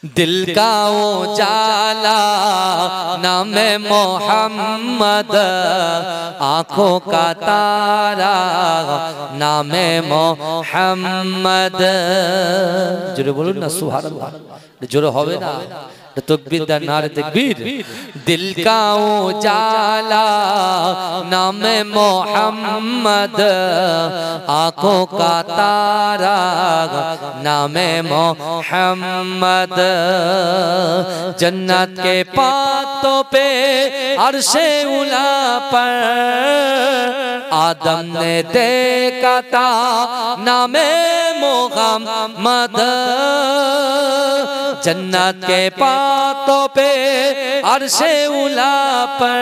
दिल का उजाला नामे मोहम्मद, आँखों का तारा नामे मोहम्मद। जोरे बोलून ना सुभान अल्लाह, जोरे होवे ना तकबीर दा नारे तकबीर। दिल का उजाला नामे मोहम्मद, आँखों का तारा नामे मोहम्मद। जन्नत के पातों पे अर्शे उला पर आदम ने देखा था नामे मोहम्मद। जन्नत के पातों पे अर्शे उला पर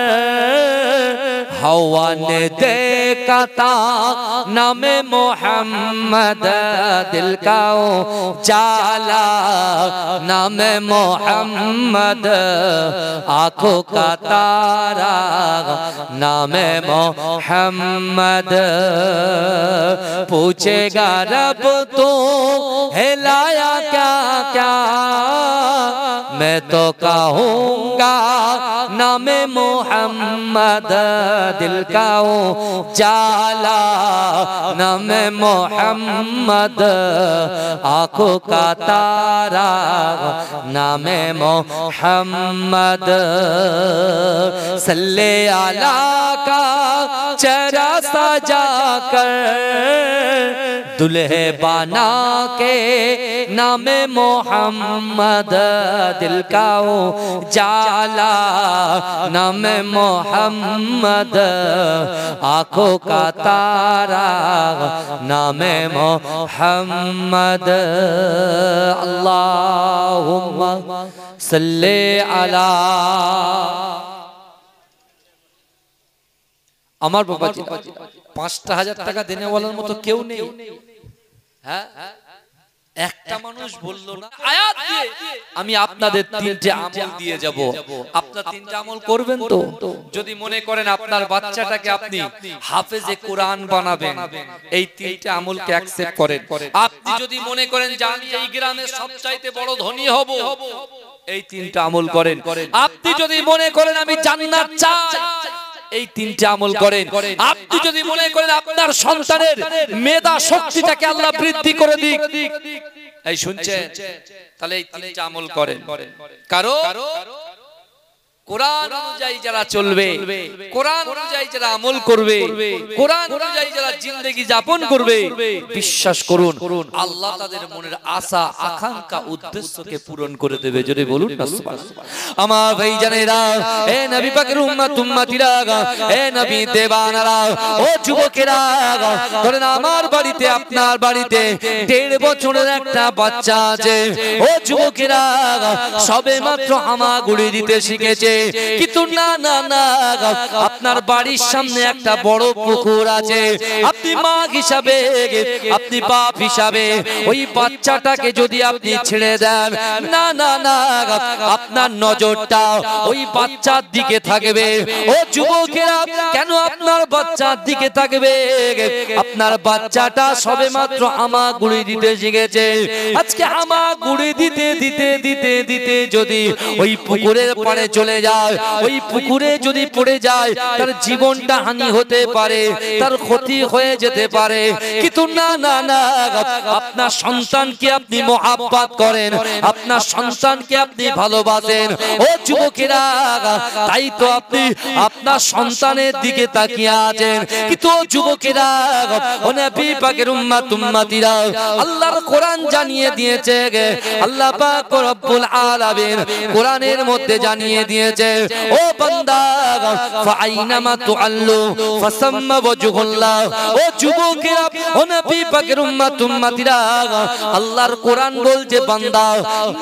हवा ने देखा था नामे मोहम्मद। दिल का उजाला नामे मोहम्मद, आँखों का तारा नामे मोहम्मद। पूछेगा रब तो हिलाया क्या क्या, मैं तो कहूँगा नामे मोहम्मद। दिल का उजाला नामे मोहम्मद, आँखों का तारा नामे मोहम्मद। सल्ले अला का चेहरा सजा कर दुल्हे बना के नामे मोहम्मद। दिल का उजाला नामे मोहम्मद, आँखों का तारा नामे मोहम्मद। अल्लाहुम्मा सल्ले अला। আমার বাবাজি ৫,০০০ টাকা দেনে বলার মতো কেউ নেই। হ্যাঁ, একটা মানুষ বললো না আয়াত দিয়ে আমি আপনাদের ৩টে আমল দিয়ে যাব, আপনারা ৩টে আমল করবেন তো? যদি মনে করেন আপনার বাচ্চাটাকে আপনি হাফেজে কোরআন বানাবেন, এই ৩টে আমলকে অ্যাকসেপ্ট করেন। আপনি যদি মনে করেন যে আমি এই গ্রামের সবচাইতে বড় ধনী হব, এই ৩টা আমল করেন। আপনি যদি মনে করেন আমি জান্নাত চাই, এই ৩টে আমল করেন। আপনি যদি মনে করেন আপনার সন্তানের মেধা শক্তিটাকে আল্লাহ বৃদ্ধি করে দিক, এই শুনছেন, তাহলে এই ৩টে আমল করেন। কারণ কোরআন অনুযায়ী যারা চলবে, কোরআন অনুযায়ী যারা আমল করবে, কোরআন অনুযায়ী যারা জিন্দেগি যাপন করবে, বিশ্বাস করুন আল্লাহ তাদের মনের আশা আকাঙ্ক্ষা উদ্দেশ্যকে পূরণ করে দেবে। যদি বলুন না সুবহানাল্লাহ। আমার ভাইজানেরা, এ নবী পাকের উম্মত উম্মতিরা, এ নবী দেবানারা, ও যুবকেরা, ধরেন আমার বাড়িতে আপনার বাড়িতে ১.৫ বছরের একটা বাচ্চা আছে। ও যুবকেরা, সবে মাত্র হামাগুড়ি দিতে শিখেছে, কিন্তু না না না, আপনার বাড়ির সামনে একটা বড় পুকুর আছে। আপনি মা হিসাবে, আপনি বাপ হিসাবে ওই বাচ্চাটাকে যদি আপনি ছেড়ে দেন, না না না, আপনার নজরটা ওই বাচ্চার দিকে থাকবে। ও যুবকেরা, কেন আপনার বাচ্চার দিকে থাকবে? আপনার বাচ্চাটা সবে মাত্র হামাগুড়ি দিতে শিখেছে। আজকে হামাগুড়ি দিতে দিতে দিতে দিতে যদি ওই পুকুরের পাড়ে চলে যায়, ওই পুকুরে যদি পড়ে যায়, তার জীবনটা হানি হতে পারে, তার ক্ষতি হয়ে যেতে পারে। কিন্তু না না না, আপনার সন্তানকে আপনি মহাব্বত করেন, আপনার সন্তানকে আপনি ভালোবাসেন। ও যুবকেরা, তাই তো আপনি আপনার সন্তানের দিকে তাকিয়ে আছেন। কিন্তু ও যুবকেরা, ও নবী পাকের উম্মত উম্মতিরা, আল্লাহর কোরআন জানিয়ে দিয়েছে, আল্লাহ পাক রব্বুল আলামিন কোরআনের মধ্যে জানিয়ে দিয়েছে, ও বান্দা ফাইনামা তুআল্লু ফাসাম্মা ওয়াজহুল্লাহ। ও যুবকেরা, ও নবী পাকের উম্মত উম্মতিরা, আল্লাহর কোরআন বলছে বান্দা,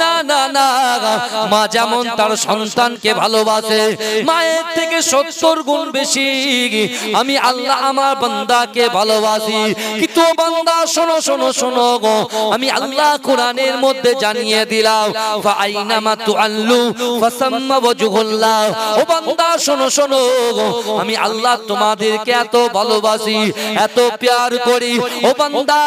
না না না, মা যেমন তার সন্তানকে ভালোবাসে, মায়ের থেকে ৭০ গুণ বেশি আমি আল্লাহ আমার বান্দাকে ভালোবাসি। কিন্তু বান্দা শোনো শোনো শোনো গো, আমি আল্লাহ কোরআনের মধ্যে জানিয়ে দিলাম ফাইনামা তুআল্লু ফাসাম্মা ওয়াজহুল্লাহ বললাম, ও বান্দা শোনো শোনো, আমি আল্লাহ তোমাদেরকে এত ভালোবাসি, এত প্যার করি। ও বান্দা,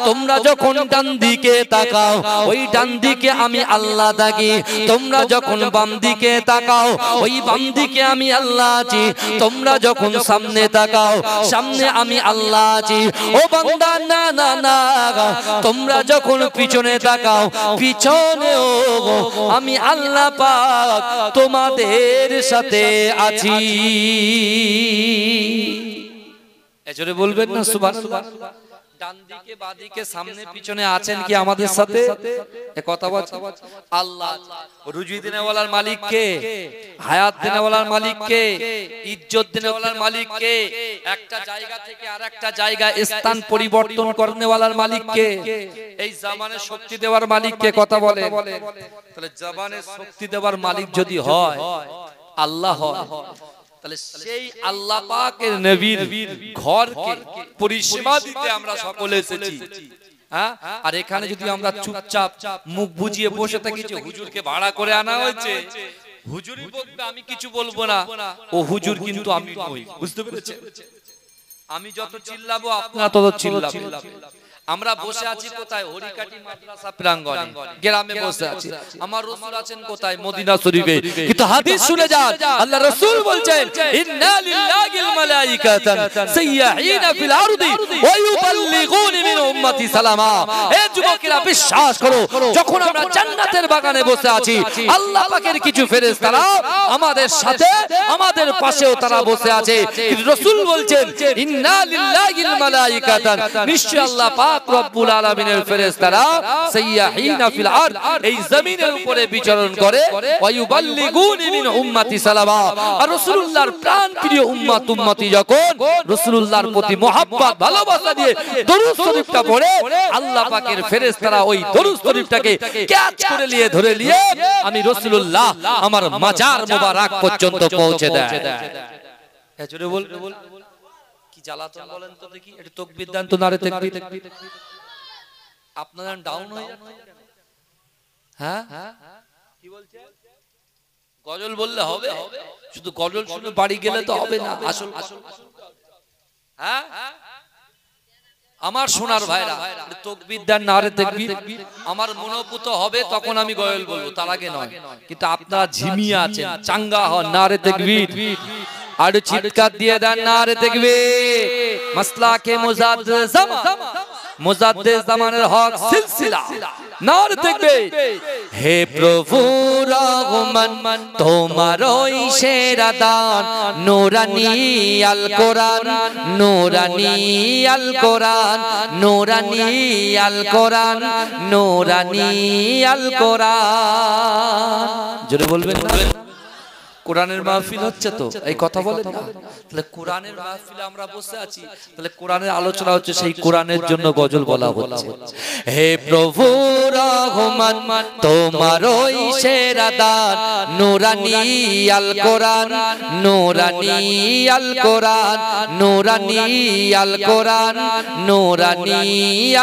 তোমরা যখন ডান দিকে তাকাও, ওই ডান দিকে আমি আল্লাহ থাকি। তোমরা যখন বাম দিকে তাকাও, ওই বাম দিকে আমি আল্লাহ আছি। তোমরা যখন সামনে তাকাও, সামনে আমি আল্লাহ আছি। ও বান্দা, না না না, তোমরা যখন পিছনে তাকাও, পিছনেও আমি আল্লাহ পাক তোমাদের সাথে আছি। এজন্য বলবেন না সুবহানাল্লাহ। ডান দিকে বাঁ দিকে সামনে পিছনে আছেন কি আমাদের সাথে? এ কথা বলছে আল্লাহ। রুজি দেনেওয়ালার মালিক কে? হায়াত দেনেওয়ালার মালিক কে? ইজ্জত দেনেওয়ালার মালিক কে? একটা জায়গা থেকে আরেকটা জায়গা স্থান পরিবর্তন করনেওয়ালার মালিক কে? এই জবানে শক্তি দেওয়ার মালিক কে? কথা বলে। তাহলে জবানে শক্তি দেওয়ার মালিক যদি হয় আল্লাহ হয়, তাহলে সেই আল্লাহ পাকের নবীর ঘরকে পরিসীমা দিতে আমরা সকলে এসেছি। হ্যাঁ, আর এখানে যদি আমরা চুপচাপ মুখ বুজিয়ে বসে থাকি যে হুজুরকে ভাড়া করে আনা হয়েছে, হুজুরই বলবে আমি কিছু বলবো না, ও হুজুর কিন্তু আমি নই। বুঝতে পেরেছেন? আমি যত চিল্লাবো আপনারা তত চিল্লাবেন। আমরা বসে আছি কোথায়? হরিকাটি মাদ্রাসা প্রাঙ্গণে, গ্রামে বসে আছি। আমার রাসূল আছেন কোথায়? মদিনা শরীফে। কিন্তু হাদিস শুনে যান, আল্লাহ রাসূল বলছেন, ইন্না লিল্লাহিল মালাইকাতান সাইয়্যাহিনা ফিল আরদি ওয়া ইউবাল্লিগুনি মিন উম্মতি সালামা। এ যুবকেরা বিশ্বাস করো, যখন আমরা জান্নাতের বাগানে বসে আছি, আল্লাহ পাকের কিছু ফেরেশতারা আমাদের সাথে, আমাদের পাশেও তারা বসে আছে। কিন্তু রাসূল বলছেন, ইন্না লিল্লাহিল মালাইকাতান, নিশ্চয় আল্লাহ পাক রব্বুল আলামিনের ফেরেশতারা সাইয়্যাহিনা ফিল আরদ, এই জমিনের উপরে বিচরণ করে, ওয়া ইউবাল্লিগুনি মিন উম্মতি সালামা। আর রাসূলুল্লাহর প্রাণপ্রিয় উম্মত উম্মতি যখন রাসূলুল্লাহর প্রতি মহব্বত ভালোবাসা দিয়ে দরুদ শরীফটা পড়ে, আল্লাহ পাকের ফেরেশতারা ওই দরুদ শরীফটাকে ক্যাচ করে নিয়ে ধরে নিয়ে আমি রাসূলুল্লাহ আমার মাজার মোবারক পর্যন্ত পৌঁছে দেয়। এজন্য বল কি জ্বালাতন বলেন তো দেখি, একটু তাকবীর দেন তো, নারে তাকবীর। আপনারা ডাউন হয়ে যান। হ্যাঁ, কি বলছে? গজল বললে হবে? শুধু গজল শুনে বাড়ি গেলে তো হবে না। আসল হ্যাঁ, আমার সোনার ভাইরা, তাকবীর দেন, নারে তাকবীর। আমার মনোপুত হবে তখন আমি গজল বলবো, তার আগে নয়। কিন্তু আপনারা ঝিমিয়ে আছেন, চাঙ্গা হন, নারে তাকবীর। আর চিৎকার দিয়ে দেন, নারে তাকবীর। মাসলাকে মুজাদ্দিদ জামানের হক সিলসিলা, নারে তাকবীর। হে প্রভু রহমান, তোমারই সেরা দান, নূরানী আল কোরআন, নূরানী আল কোরআন, নূরানী আল কোরআন, নূরানী আল কোরআন। জোরে বলবেন না? কোরআনের মাহফিল হচ্ছে তো, এই কথা বলেন না? তাহলে কোরআনের মাহফিলে আমরা বসে আছি, তাহলে কোরআনের আলোচনা হচ্ছে, সেই কোরআনের জন্য গজল বলা হচ্ছে। হে প্রভু রহমান, তোমারই সেরা দান, নূরানী আল কোরআন, নূরানী আল কোরআন, নূরানী আল কোরআন, নূরানী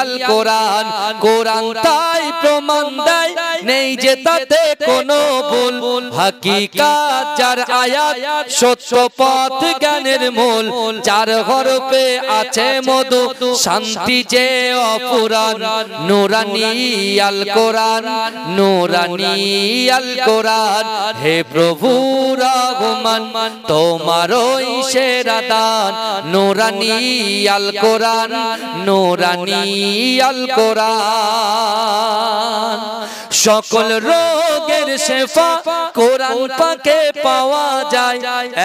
আল কোরআন। কোরআন তাই প্রমাণ দেয় নেই যে তাতে কোনো ভুল, হাকিকাত যার আয়াত, সত্য পথ জ্ঞানের মূল, যার হরফে আছে মধু, শান্তি যে অপুরাণ, নূরানী আল কোরআন, নূরানী আল কোরআন। হে প্রভু রহমান, তোমারই সেরা দান, নূরানী আল কোরআন, নূরানী আল কোরআন। সকল রোগের শেফা কোরআন পাকে পাওয়া যায়,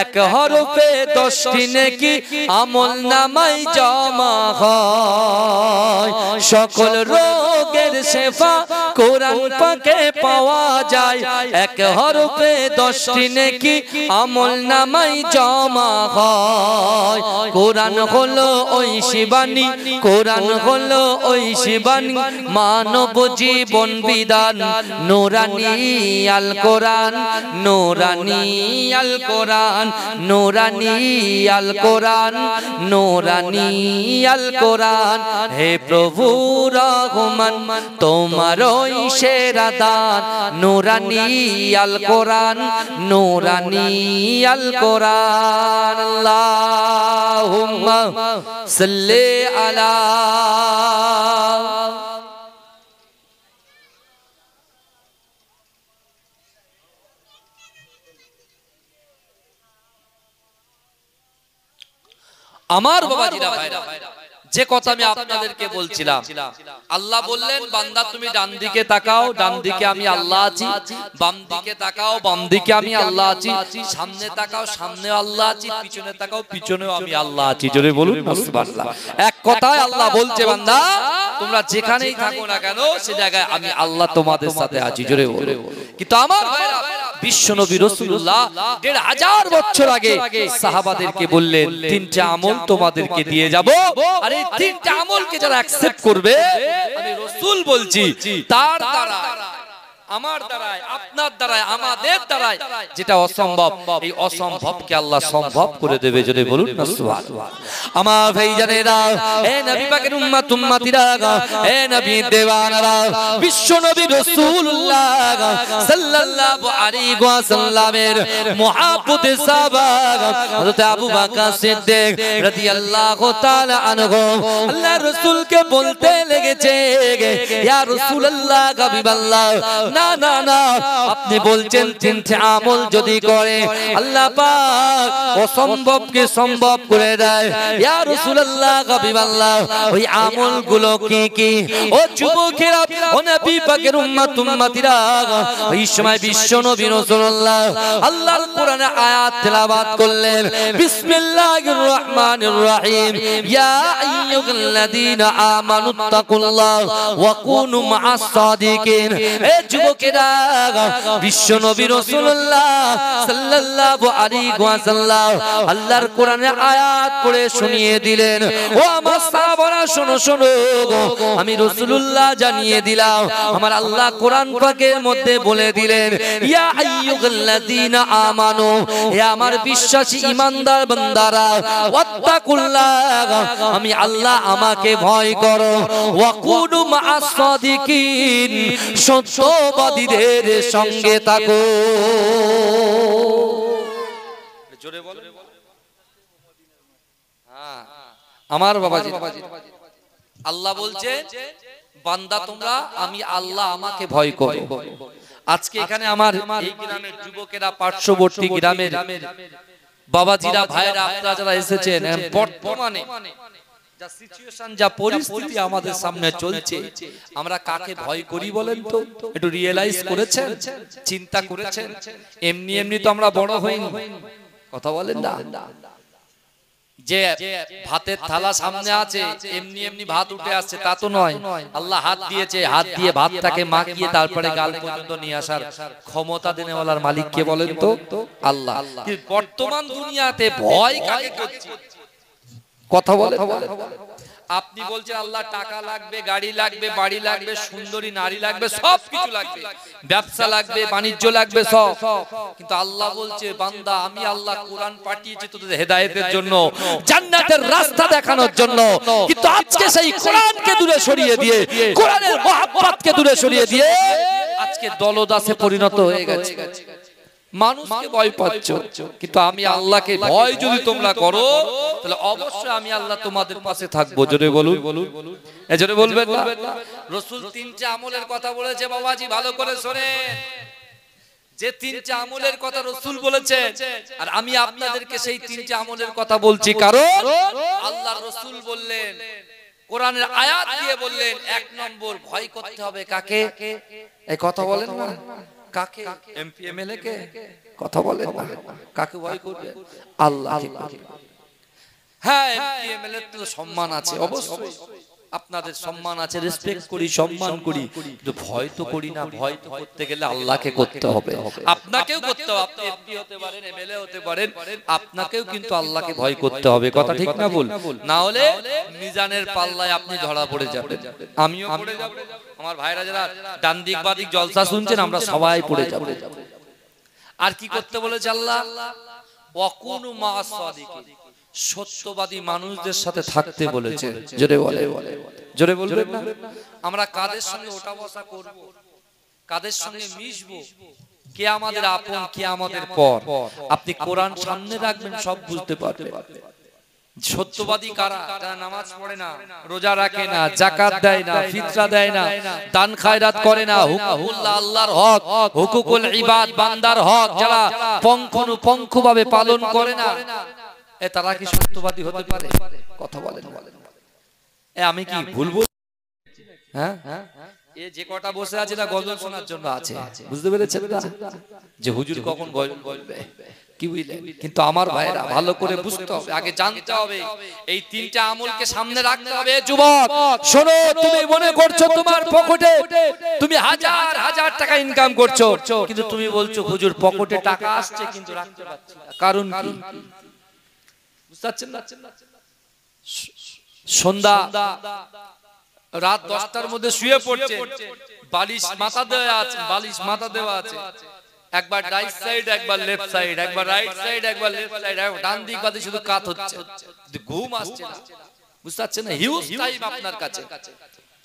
এক হরফে 10টি নেকি আমল নামায় জমা হয়। সকল রোগের শেফা কোরআন পাকে পাওয়া যায়, এক হরফে 10টি নেকি আমল নামায় জমা হয়। কোরআন হলো ওই শিবানী, কোরআন হলো ওই শিবানী, মানব জীবন বিধান, নূরানী আল কোরআন নূরানী আল কোরআন নূরানী আল কোরআন নূরানী আল কোরআন হে প্রভু রহমান তোমারই সেরা দান নূরানী আল কোরআন নূরানী আল কোরআন আল্লাহুম্মা সাল্লি আলা আমার বাবাজিরা ভাইরা যে কথা আমি আপনাদেরকে বলছিলাম আল্লাহ বললেন বান্দা তুমি ডান দিকে তাকাও ডান দিকে আমি আল্লাহ আছি বাম দিকে তাকাও বাম দিকে আমি আল্লাহ আছি সামনে তাকাও সামনে আল্লাহ আছি পিছনে তাকাও পিছনেও আমি আল্লাহ আছি জোরে বলুন সুবহানাল্লাহ এক কথায় আল্লাহ বলছে বান্দা তোমরা যেখানেই থাকো না কেন সে জায়গায় আমি আল্লাহ তোমাদের সাথে আছি জোরে বলো কিন্তু আমার ভাইরা বিশ্বনবী রাসূলুল্লাহ ১৫০০ বছর আগে সাহাবাদেরকে বললেন তিনটা আমল তোমাদেরকে দিয়ে যাব আর এই তিনটা আমলকে যারা অ্যাকসেপ্ট করবে আমি রাসূল বলছি তার দ্বারা আমার দ্বারাই আপনার দ্বারাই আমাদের দ্বারাই যেটা অসম্ভব এই অসম্ভবকে আল্লাহ সম্ভব করে দেবে যদি বলুন না সুবহানাল্লাহ আমার ভাইজানেরা হে নবী পাকের উম্মত উম্মতিরা হে নবী দেওয়ানারা বিশ্ব নবী রাসূলুল্লাহ সাল্লাল্লাহু আলাইহি ওয়াসাল্লামের মুহাব্বতে সাহাবা হযরত আবু বকর সিদ্দিক রাদিয়াল্লাহু তাআলা আনহু আল্লাহর রাসূলকে বলতে লেগেছে ইয়া রাসূলুল্লাহ হাবিবাল্লাহ না না না আপনি বলছেন তিনটে আমল যদি করে আল্লাহ পাক অসম্ভবকে সম্ভব করে দেয় ইয়া রাসূলুল্লাহ হাবিবাল্লাহ ওই আমলগুলো কি কি ও যুবকেরা ও নবী পাকের উম্মত উম্মতিরা ওই সময় বিশ্ব নবী রাসূলুল্লাহ আল্লাহর কোরআনে আয়াত তেলাওয়াত করলেন বিসমিল্লাহির রহমানির রহিম ইয়া আইয়ুহাল্লাযীনা আমানুত্তাকুল্লাহ ওয়া কুনু মা'আস সাদিকিন এ যুবকেরা বিশ্ব নবী রাসূলুল্লাহ সাল্লাল্লাহু আলাইহি ওয়াসাল্লাম আল্লাহর কোরআনের আয়াত পড়ে শুনিয়ে দিলেন ও আমার সাহাবারা শোনো শোনো আমি রাসূলুল্লাহ জানিয়ে দিলাম আমার আল্লাহ কোরআন পাকের মধ্যে বলে দিলেন ইয়া আইয়ুহাল্লাযীনা আমানু হে আমার বিশ্বাসী ঈমানদার বান্দারা ওয়াত্তাকুল্লাহ আমি আল্লাহ আমাকে ভয় করো ওয়া কুনু মা'আস সাদিকিন সত্যবাদীদের সঙ্গে থাকো জোরে বলো হ্যাঁ আমার বাবাজি আল্লাহ বলছে বান্দা তোমরা আমি আল্লাহ আমাকে ভয় করো আজকে এখানে আমার এই গ্রামের যুবকেরা পার্শ্ববর্তী গ্রামের বাবাজিরা ভাইরা আপনারা যারা এসেছেন বর্তমানে যা সিচুয়েশন যা পরিস্থিতি আমাদের সামনে চলছে আমরা কাকে ভয় করি বলেন তো একটু রিয়েলাইজ করেছেন চিন্তা করেছেন এমনি এমনি তো আমরা বড় হইনি কথা বলেন না যে ভাতের থালা সামনে আছে এমনি এমনি ভাত উঠে আসছে তা তো নয় আল্লাহ হাত দিয়েছে হাত দিয়ে ভাতটাকে মাখিয়ে তারপরে গাল পর্যন্ত নিয়ে আসার ক্ষমতা দেনেওয়ালার মালিক কে বলেন তো আল্লাহ বর্তমান দুনিয়াতে ভয় কাকে করছে কথা বলে আপনি বলছেন আল্লাহ টাকা লাগবে গাড়ি লাগবে বাড়ি লাগবে সুন্দরী নারী লাগবে সব কিছু লাগবে ব্যবসা লাগবে বাণিজ্য লাগবে সব কিন্তু আল্লাহ বলছে বান্দা আমি আল্লাহ কোরআন পাঠিয়েছি তোদের হেদায়েতের জন্য জান্নাতের রাস্তা দেখানোর জন্য কিন্তু আজকে সেই কোরআনকে দূরে সরিয়ে দিয়ে কোরআনের মহব্বতকে দূরে সরিয়ে দিয়ে আজকে দলদাসে পরিণত হয়ে গেছে মানুষকে ভয় পাচ্ছ কিন্তু আমি আল্লাহকে ভয় যদি তোমরা করো তাহলে অবশ্যই আমি আল্লাহ তোমাদের পাশে থাকবো জোরে বলুন জোরে বলবেন না রাসূল তিনটা আমলের কথা বলেছে বাবাজি ভালো করে শোনেন যে তিনটা আমলের কথা রাসূল বলেছে আর আমি আপনাদেরকে সেই তিনটা আমলের কথা বলছি কারণ আল্লাহর রাসূল বললেন কোরআনের আয়াত দিয়ে বললেন এক নম্বর ভয় করতে হবে কাকে এই কথা বলেন না কাকে এমপি এমএলএ কে কথা বলেন না কাকে ভয় করবে আল্লাহকে হ্যাঁ এমপি এমএলএ তো সম্মান আছে অবশ্যই আপনাদের সম্মান আছে, রেসপেক্ট করি, সম্মান করি, কিন্তু ভয় তো করি না। ভয় তো করতে গেলে আল্লাহকে করতে হবে, আপনাকেও করতে হবে। আপনি এমপি হতে পারেন, এমএলএ হতে পারেন, আপনাকেও কিন্তু আল্লাহকে ভয় করতে হবে। কথা ঠিক না ভুল? না হলে মিজানের পাল্লায় আপনি ধরা পড়ে যাবেন, আমিও পড়ে যাব, আমার ভাইরা যারা ডান দিক বাঁ দিক জলসা শুনছেন আমরা সবাই পড়ে যাব। আর কি করতে বলেছে আল্লাহ? ওয়াকুনু মা'আস সাদিকিন, সত্যবাদী মানুষদের সাথে থাকতে বলেছে। জোরে বলে, জোরে বলবেন না? আমরা কাদের সঙ্গে ওঠা বসা করব, কাদের সঙ্গে মিশবো, কে আমাদের আপন, কে আমাদের পর, আপনি কোরআন সামনে রাখবেন, সব বুঝতে পারবেন। সত্যবাদী কারা? যারা নামাজ পড়ে না, রোজা রাখে না, যাকাত দেয় না, ফিতরা দেয় না, দান খায়রাত করে না, হুকুকুল্লাহ আল্লাহর হক, হুকুকুল ইবাদ বান্দার হক যারা পঙ্খানুপঙ্খভাবে পালন করে না, তারা কি সত্যবাদী হতে পারে? কথা বলেন। আমি কি ভুল বলছি? হ্যাঁ, এ যে কটা বসে আছে না গজল শোনার জন্য আছে, বুঝতে পেরেছেন না? যে হুজুর কখন গজল বলবে, কি বুঝলেন? কিন্তু আমার ভাইরা ভালো করে বুঝতে হবে, আগে জানতে হবে, এই তিনটা আমলকে সামনে রাখতে হবে। যুবক শোনো, তুমি মনে করছো তোমার পকেটে তুমি হাজার হাজার টাকা ইনকাম করছো, কিন্তু তুমি বলছো হুজুর পকেটে টাকা আসছে কিন্তু রাখতে পারছি না। কারণ কি? বুঝতে পারছেন না? সন্ধ্যা রাত 10টার মধ্যে শুয়ে পড়ছে, বালিশ মাথা দেওয়া আছে, বালিশ মাথা দেওয়া আছে, একবার রাইট সাইড, একবার লেফট সাইড, একবার রাইট সাইড, একবার লেফট সাইড, ডান দিক বাদে শুধু কাত হচ্ছে, ঘুম আসছে না। বুঝতে পারছেন না? হিউজ টাইম আপনার কাছে,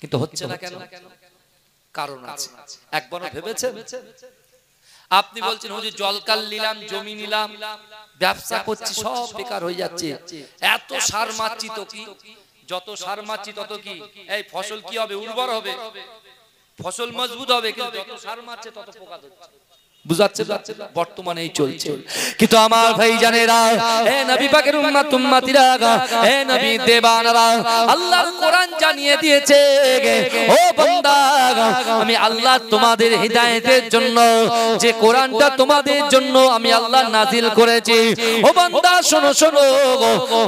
কিন্তু হচ্ছে না কেন? কারণ আছে। একবারও ভেবেছেন? আপনি বলছেন হুজুর জলকাল নিলাম, জমি নিলাম, ব্যবসা করছি, সব বেকার হয়ে যাচ্ছে, এত সার মারছি তো কি, যত সার মারছি তত কি এই ফসল কি হবে? উর্বর হবে, ফসল মজবুত হবে, কিন্তু যত সার মারছে তত পোকা ধরছে। বুঝাচ্ছে বর্তমানে এই চলছে। কিন্তু আমার ভাই জানেরা, হে নবী পাকের উম্মত উম্মতিরা, হে নবী দেবানারা, আল্লাহর কোরআন জানিয়ে দিয়েছে, ও বান্দা আমি আল্লাহ তোমাদের হিদায়াতের জন্য যে কোরআনটা তোমাদের জন্য আমি আল্লাহ নাজিল করেছি, ও বান্দা শোনো শোনো,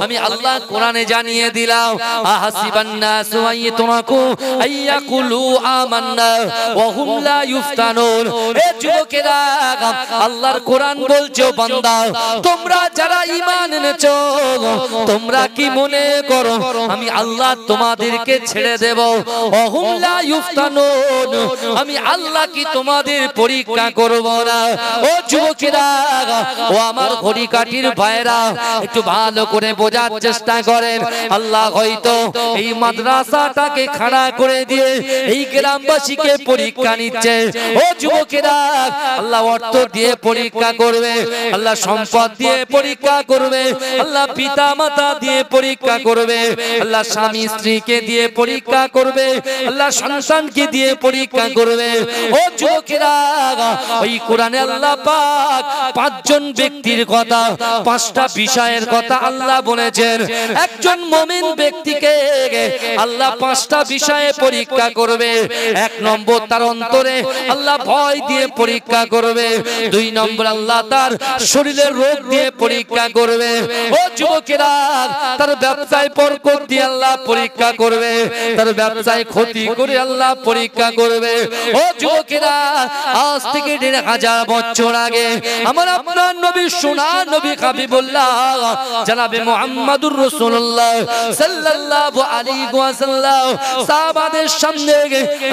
আমি আল্লাহ কোরআনে জানিয়ে দিলাম, আহাসিবান নাসু আইয়াতুরাকু আইয়াকুলু আমান্না ওয়া হুম লা ইফতানুন। এ যুবকেরা, আল্লাহর কোরআন বলছো বান্দা তোমরা যারা ঈমান এনেছো তোমরা কি মনে করো আমি আল্লাহ তোমাদেরকে ছেড়ে দেব? ওহুম লা ইফতানুন, আমি আল্লাহ কি তোমাদের পরীক্ষা করব না? ও যুবকেরা, ও আমার ঘড়ি কাঠির ভাইরা, একটু ভালো করে বোঝার চেষ্টা করেন। আল্লাহ হয়তো এই মাদ্রাসাটাকে খাড়া করে দিয়ে এই গ্রামবাসীকে পরীক্ষা নিচ্ছে। ও যুবকেরা, আল্লাহ অর্থ দিয়ে পরীক্ষা করবে, আল্লাহ সম্পদ দিয়ে পরীক্ষা করবে, আল্লাহ পিতা মাতা দিয়ে পরীক্ষা করবে, আল্লাহ স্বামী স্ত্রীকে দিয়ে পরীক্ষা করবে, আল্লাহ সন্তানকে দিয়ে পরীক্ষা করবে। ও যুবকেরা, ওই কোরআনে আল্লাহ পাক পাঁচজন ব্যক্তির কথা, পাঁচটা বিষয়ের কথা আল্লাহ বলেছেন। একজন মুমিন ব্যক্তিকে আল্লাহ পাঁচটা বিষয়ে পরীক্ষা করবে। এক নম্বর, তার অন্তরে আল্লাহ ভয় দিয়ে পরীক্ষা করবে। দুই নম্বর, আল্লাহ তার শরীরের রোগ দিয়ে পরীক্ষা করবে। ও যুবকেরা, তার ব্যবসায় বরকত দিয়ে আল্লাহ পরীক্ষা করবে, তার ব্যবসায় ক্ষতি করে আল্লাহ পরীক্ষা করবে। ও যুবকেরা, আজ থেকে ১৫০০ বছর আগে আমার আপনার নবী সোনা নবী হাবিবুল্লাহ জনাবে মুহাম্মদুর রাসূলুল্লাহ সাল্লাল্লাহু আলাইহি ওয়াসাল্লাম সাহাবাদের সামনে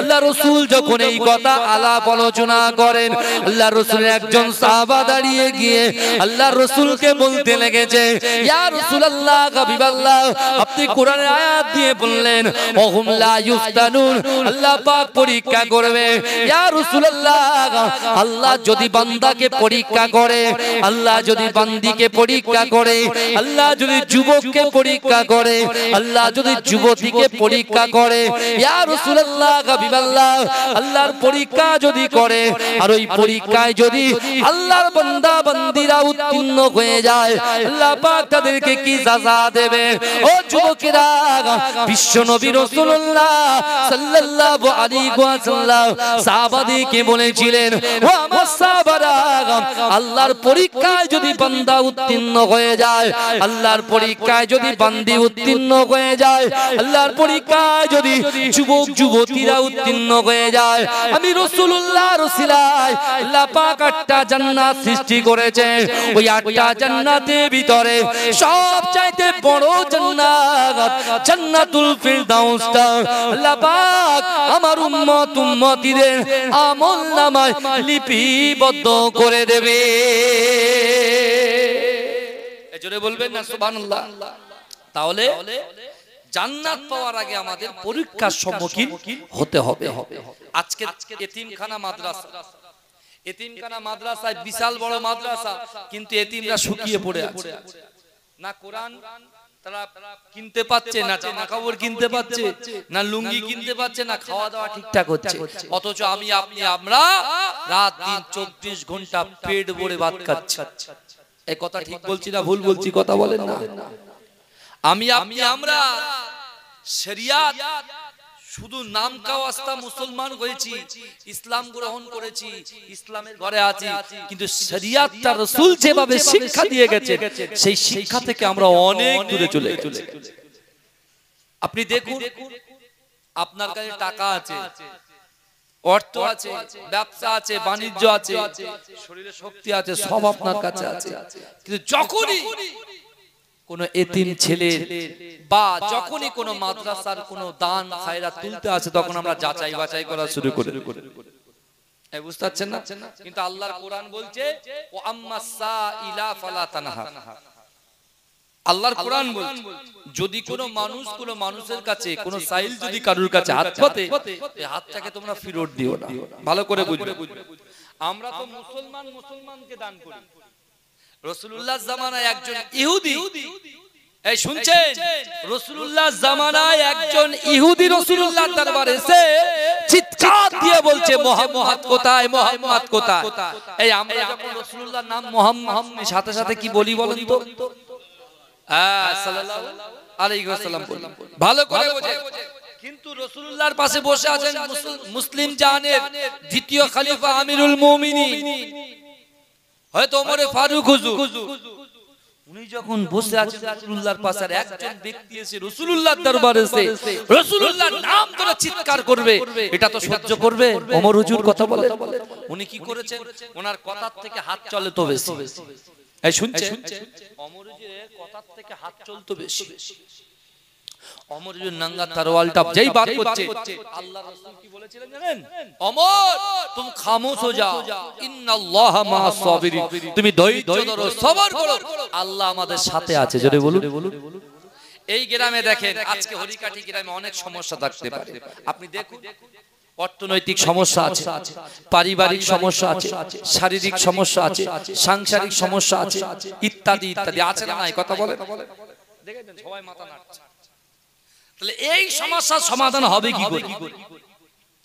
আল্লাহ রাসূল যখন এই কথা আলাপ আলোচনা করেন, আল্লাহ রাসূলের একজন সাহাবা দাঁড়িয়ে গিয়ে আল্লাহ রাসূলকে বলতে লেগেছে, ইয়া রাসূলুল্লাহ হাবিবাল্লাহ, আপনি কোরআনের আয়াত দিয়ে বললেন ওহুম লা ইফতানুন, আল্লাহ পাক পরীক্ষা করবে। ইয়া রাসূলুল্লাহ, আল্লাহ যদি বান্দাকে পরীক্ষা করে, আল্লাহ যদি বান্দিকে পরীক্ষা করে, আল্লাহ যদি যুবককে পরীক্ষা করে, আল্লাহ যদি যুবতীকে পরীক্ষা করে, ইয়া রাসূলুল্লাহ হাবিবাল্লাহ, আল্লাহর পরীক্ষা যদি করে আর ওই পরীক্ষা পরীক্ষায় যদি আল্লাহর বান্দা বান্দীরা উত্তীর্ণ হয়ে যায় আল্লাহ পাক তাদেরকে কি সাজা দেবে ও যুবকেরা বিশ্ব নবী রাসূলুল্লাহ সাল্লাল্লাহু আলাইহি ওয়াসাল্লাম সাহাবাদেরকে বলেছিলেন ও আমার সাহাবারা আল্লাহর পরীক্ষায় যদি বান্দা উত্তীর্ণ হয়ে যায় আল্লাহর পরীক্ষায় যদি বান্দি উত্তীর্ণ হয়ে যায় আল্লাহর পরীক্ষায় যদি যুবক যুবতীরা উত্তীর্ণ হয়ে যায় আমি রাসূলুল্লাহর ওসিলায় আল্লাহ পাক 8টা জান্নাত সৃষ্টি করেছেন ওই 8টা জান্নাতের ভিতরে সবচাইতে বড় জান্নাত জান্নাতুল ফিরদাউসটা আল্লাহ পাক আমার উম্মত উম্মতীদের আমলনামায় লিপিবদ্ধ করে দেবে এজন্য বলবেন না সুবহানাল্লাহ তাহলে জান্নাত পাওয়ার আগে আমাদের পরীক্ষার সম্মুখীন হতে হবে আজকে এতিমখানা মাদ্রাসায় বিশাল বড় মাদ্রাসা কিন্তু এতিমরা শুকিয়ে পড়ে আছে না কোরআন তারা কিনতে পাচ্ছে না জামা কাপড় কিনতে পাচ্ছে না লুঙ্গি কিনতে পাচ্ছে না খাওয়া দাওয়া ঠিকঠাক হচ্ছে অথচ আমি আপনি আমরা রাত দিন 24 ঘন্টা পেট ভরে ভাত খাচ্ছি এই কথা ঠিক বলছি না ভুল বলছি কথা বলেন না আমি আপনি আমরা শরিয়াত শুধু নাম কাওয়াস্তা মুসলমান হয়েছি ইসলাম গ্রহণ করেছি ইসলামের ঘরে আছি কিন্তু শরিয়াতটা রাসূল যেভাবে শিক্ষা দিয়ে গেছে সেই শিক্ষা থেকে আমরা অনেক দূরে চলে গেছি আপনি দেখুন আপনার কাছে টাকা আছে অর্থ আছে ব্যবসা আছে বাণিজ্য আছে শরীরে শক্তি আছে সব আপনার কাছে আছে কিন্তু যখনই কোন এতিম ছেলে বা যখনই কোন মাদ্রাসার কোন দান খায়রাত তুলতে আছে তখন আমরা যাচাই বাছাই করা শুরু করি এই বুঝতে পারছেন না কিন্তু আল্লাহর কোরআন বলছে ও আম্মাসাইলা ফালা তানহা আল্লাহর কোরআন বলছে যদি কোন মানুষের কাছে কোন সাইল যদি কারুর কাছে হাত পাতে এই হাতটাকে তোমরা ফেরত দিও না ভালো করে বুঝবে আমরা তো মুসলমানকে দান করি রাসূলুল্লাহ জামানায় একজন ইহুদি এই শুনছেন রাসূলুল্লাহ জামানায় একজন ইহুদি রাসূলুল্লাহর দরবারে এসে চিৎকার দিয়ে বলছে মুহাম্মদ কোথায় মুহাম্মদ কোথায় এই আমরা যখন রাসূলুল্লাহর নাম মুহাম্মদ সাথে সাথে কি বলি বলেন তো সাল্লাল্লাহু আলাইহি ওয়াসাল্লাম বলি ভালো করে বোঝেন কিন্তু রাসূলুল্লাহর পাশে বসে আছেন মুসলিম জাহানের দ্বিতীয় খলিফা আমিরুল মুমিনিন হয়তো ওমর ফারুক হুজুর উনি যখন বসে আছেন রাসূলুল্লাহর পাশে আর একজন ব্যক্তি এসে রাসূলুল্লাহর দরবারে এসে রাসূলুল্লাহর নাম ধরে চিৎকার করবে এটা তো সহ্য করবে ওমর হুজুর কথা বলে উনি কি করেছেন ওনার কথার থেকে হাত চলে তো বেশি এই শুনছেন ওমর হুজুরের কথার থেকে হাত চলতো বেশি ওমর হুজুর নাঙ্গা তরওয়ালটা যেই বার করছে আল্লাহর রাসূল কি বলেছিলেন জানেন ওমর তুমি খামোশ হয়ে যাও ইন্নাল্লাহা মা'আস সাবিরিন তুমি ধৈর্য ধরো সবর করো আল্লাহ আমাদের সাথে আছে জোরে বলুন এই গ্রামে দেখেন আজকে হরিকাঠি গ্রামে অনেক সমস্যা থাকতে পারে আপনি দেখুন অর্থনৈতিক সমস্যা আছে পারিবারিক সমস্যা আছে শারীরিক সমস্যা আছে সাংসারিক সমস্যা আছে ইত্যাদি ইত্যাদি আছে না নাই কথা বলেন দেখেন সবাই মাথা নাড়ছে তাহলে এই সমস্যার সমাধান হবে কি করে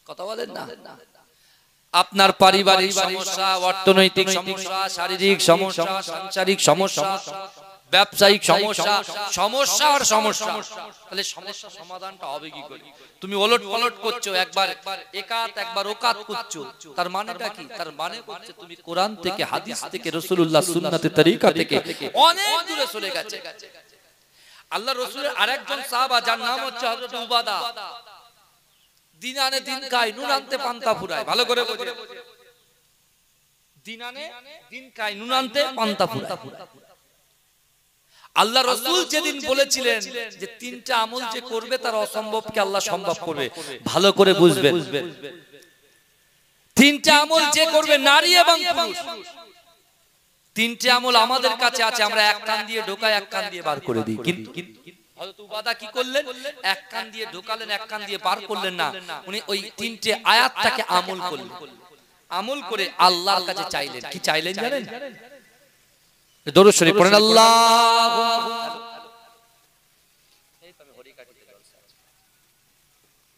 কথা বলেন না আপনার পারিবারিক সমস্যা অর্থনৈতিক সমস্যা শারীরিক সমস্যা সাংসারিক সমস্যা ব্যবসায়িক সমস্যা সমস্যা আর সমস্যা তাহলে সমস্যার সমাধানটা হবে কি করে তুমি ওলট পালট করছো একবার একাত একবার ওকাত করছো তার মানেটা কি তার মানে হচ্ছে তুমি কোরআন থেকে হাদিস থেকে রাসূলুল্লাহ সুন্নাতের তরিকা থেকে অনেক দূরে চলে গেছে আল্লাহ রাসূলের আরেকজন সাহাবা যার নাম হচ্ছে হযরত উবাদা দিন আনে দিন খায় নুন আনতে পান্তা ফুরায় ভালো করে বোঝে দিন আনে দিন খায় নুন আনতে পান্তা ফুরায় আল্লাহ রাসূল যেদিন বলেছিলেন যে তিনটা আমল যে করবে তার অসম্ভবকে আল্লাহ সম্ভব করবে ভালো করে বুঝবেন তিনটা আমল যে করবে নারী এবং পুরুষ তিনটে আমল আমাদের কাছে আছে আমরা এক কান দিয়ে ঢোকাই এক কান দিয়ে বার করে দিই কিন্তু হযরত উবাদা কি করলেন এক কান দিয়ে ঢোকালেন এক কান দিয়ে বার করলেন না উনি ওই তিনটে আয়াতটাকে আমল করলেন আমল করে আল্লাহর কাছে চাইলেন কি চাইলেন জানেন দরুদ শরীফ পড়েন আল্লাহুম্মা এই তবে হরি কাটি জলসা আছে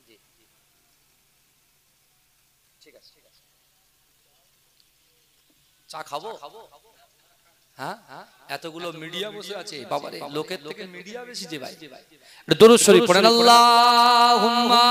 জি ঠিক আছে চা খাবো? হ্যাঁ, এতগুলো মিডিয়া বসে আছে বাবারে, লোকের থেকে মিডিয়া বেশি যে ভাই। দরুদ শরীফ পড়েন, আল্লাহুম্মা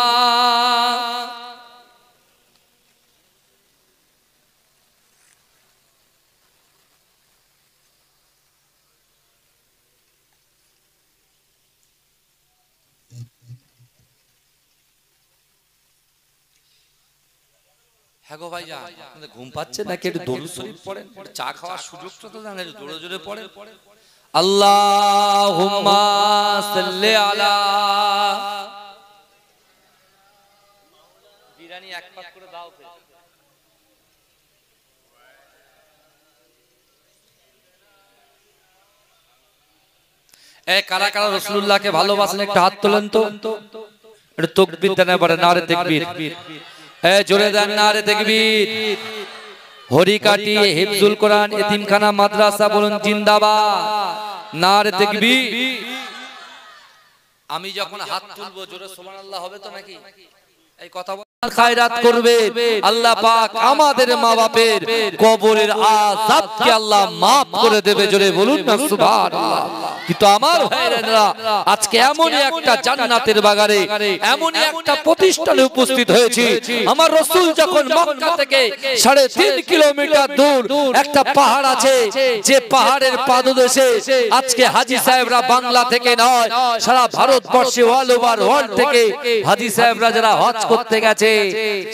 হ্যাঁ গো ভাইজান, আপনাদের ঘুম পাচ্ছে নাকি? একটু দরুদ শরীফ পড়েন, চা খাওয়ার সুযোগটা তো দেন, একটু জোরে জোরে পড়েন। আল্লাহুম্মা সাল্লি আলা, বিরিয়ানি এক পাক করে দাও। কারা কারা রাসূলুল্লাহকে ভালোবাসেন একটু হাত তোলেন তো। একটু তাকবীর দেন, এবারে নারে তাকবীর, জোরে দেন নারে তাকবীর। হরিকাটি হিফজুল কোরআন এতিমখানা মাদ্রাসা বলুন জিন্দাবাদ, নারে তাকবীর। আমি যখন হাত তুলবো জোরে সুবহানাল্লাহ হবে তো নাকি? এই কথা খায়রাত করবে আল্লাহ পাক, আমাদের মা বাপের কবরের আযাবকে আল্লাহ maaf করে দেবে, জোরে বলুন না সুবহানাল্লাহ। কিন্তু আমার ভাইরা আজকে এমনই একটা জান্নাতের বাগানে, এমনই একটা প্রতিষ্ঠানে উপস্থিত হয়েছি। আমার রাসূল যখন মক্কা থেকে 3.5 কিলোমিটার দূর একটা পাহাড় আছে, যে পাহাড়ের পাদদেশে আজকে হাজী সাহেবরা বাংলা থেকে নয়, সারা ভারতবর্ষে অল ওভার ওয়ার্ল্ড থেকে হাজী সাহেবরা যারা হজ করতে গেছে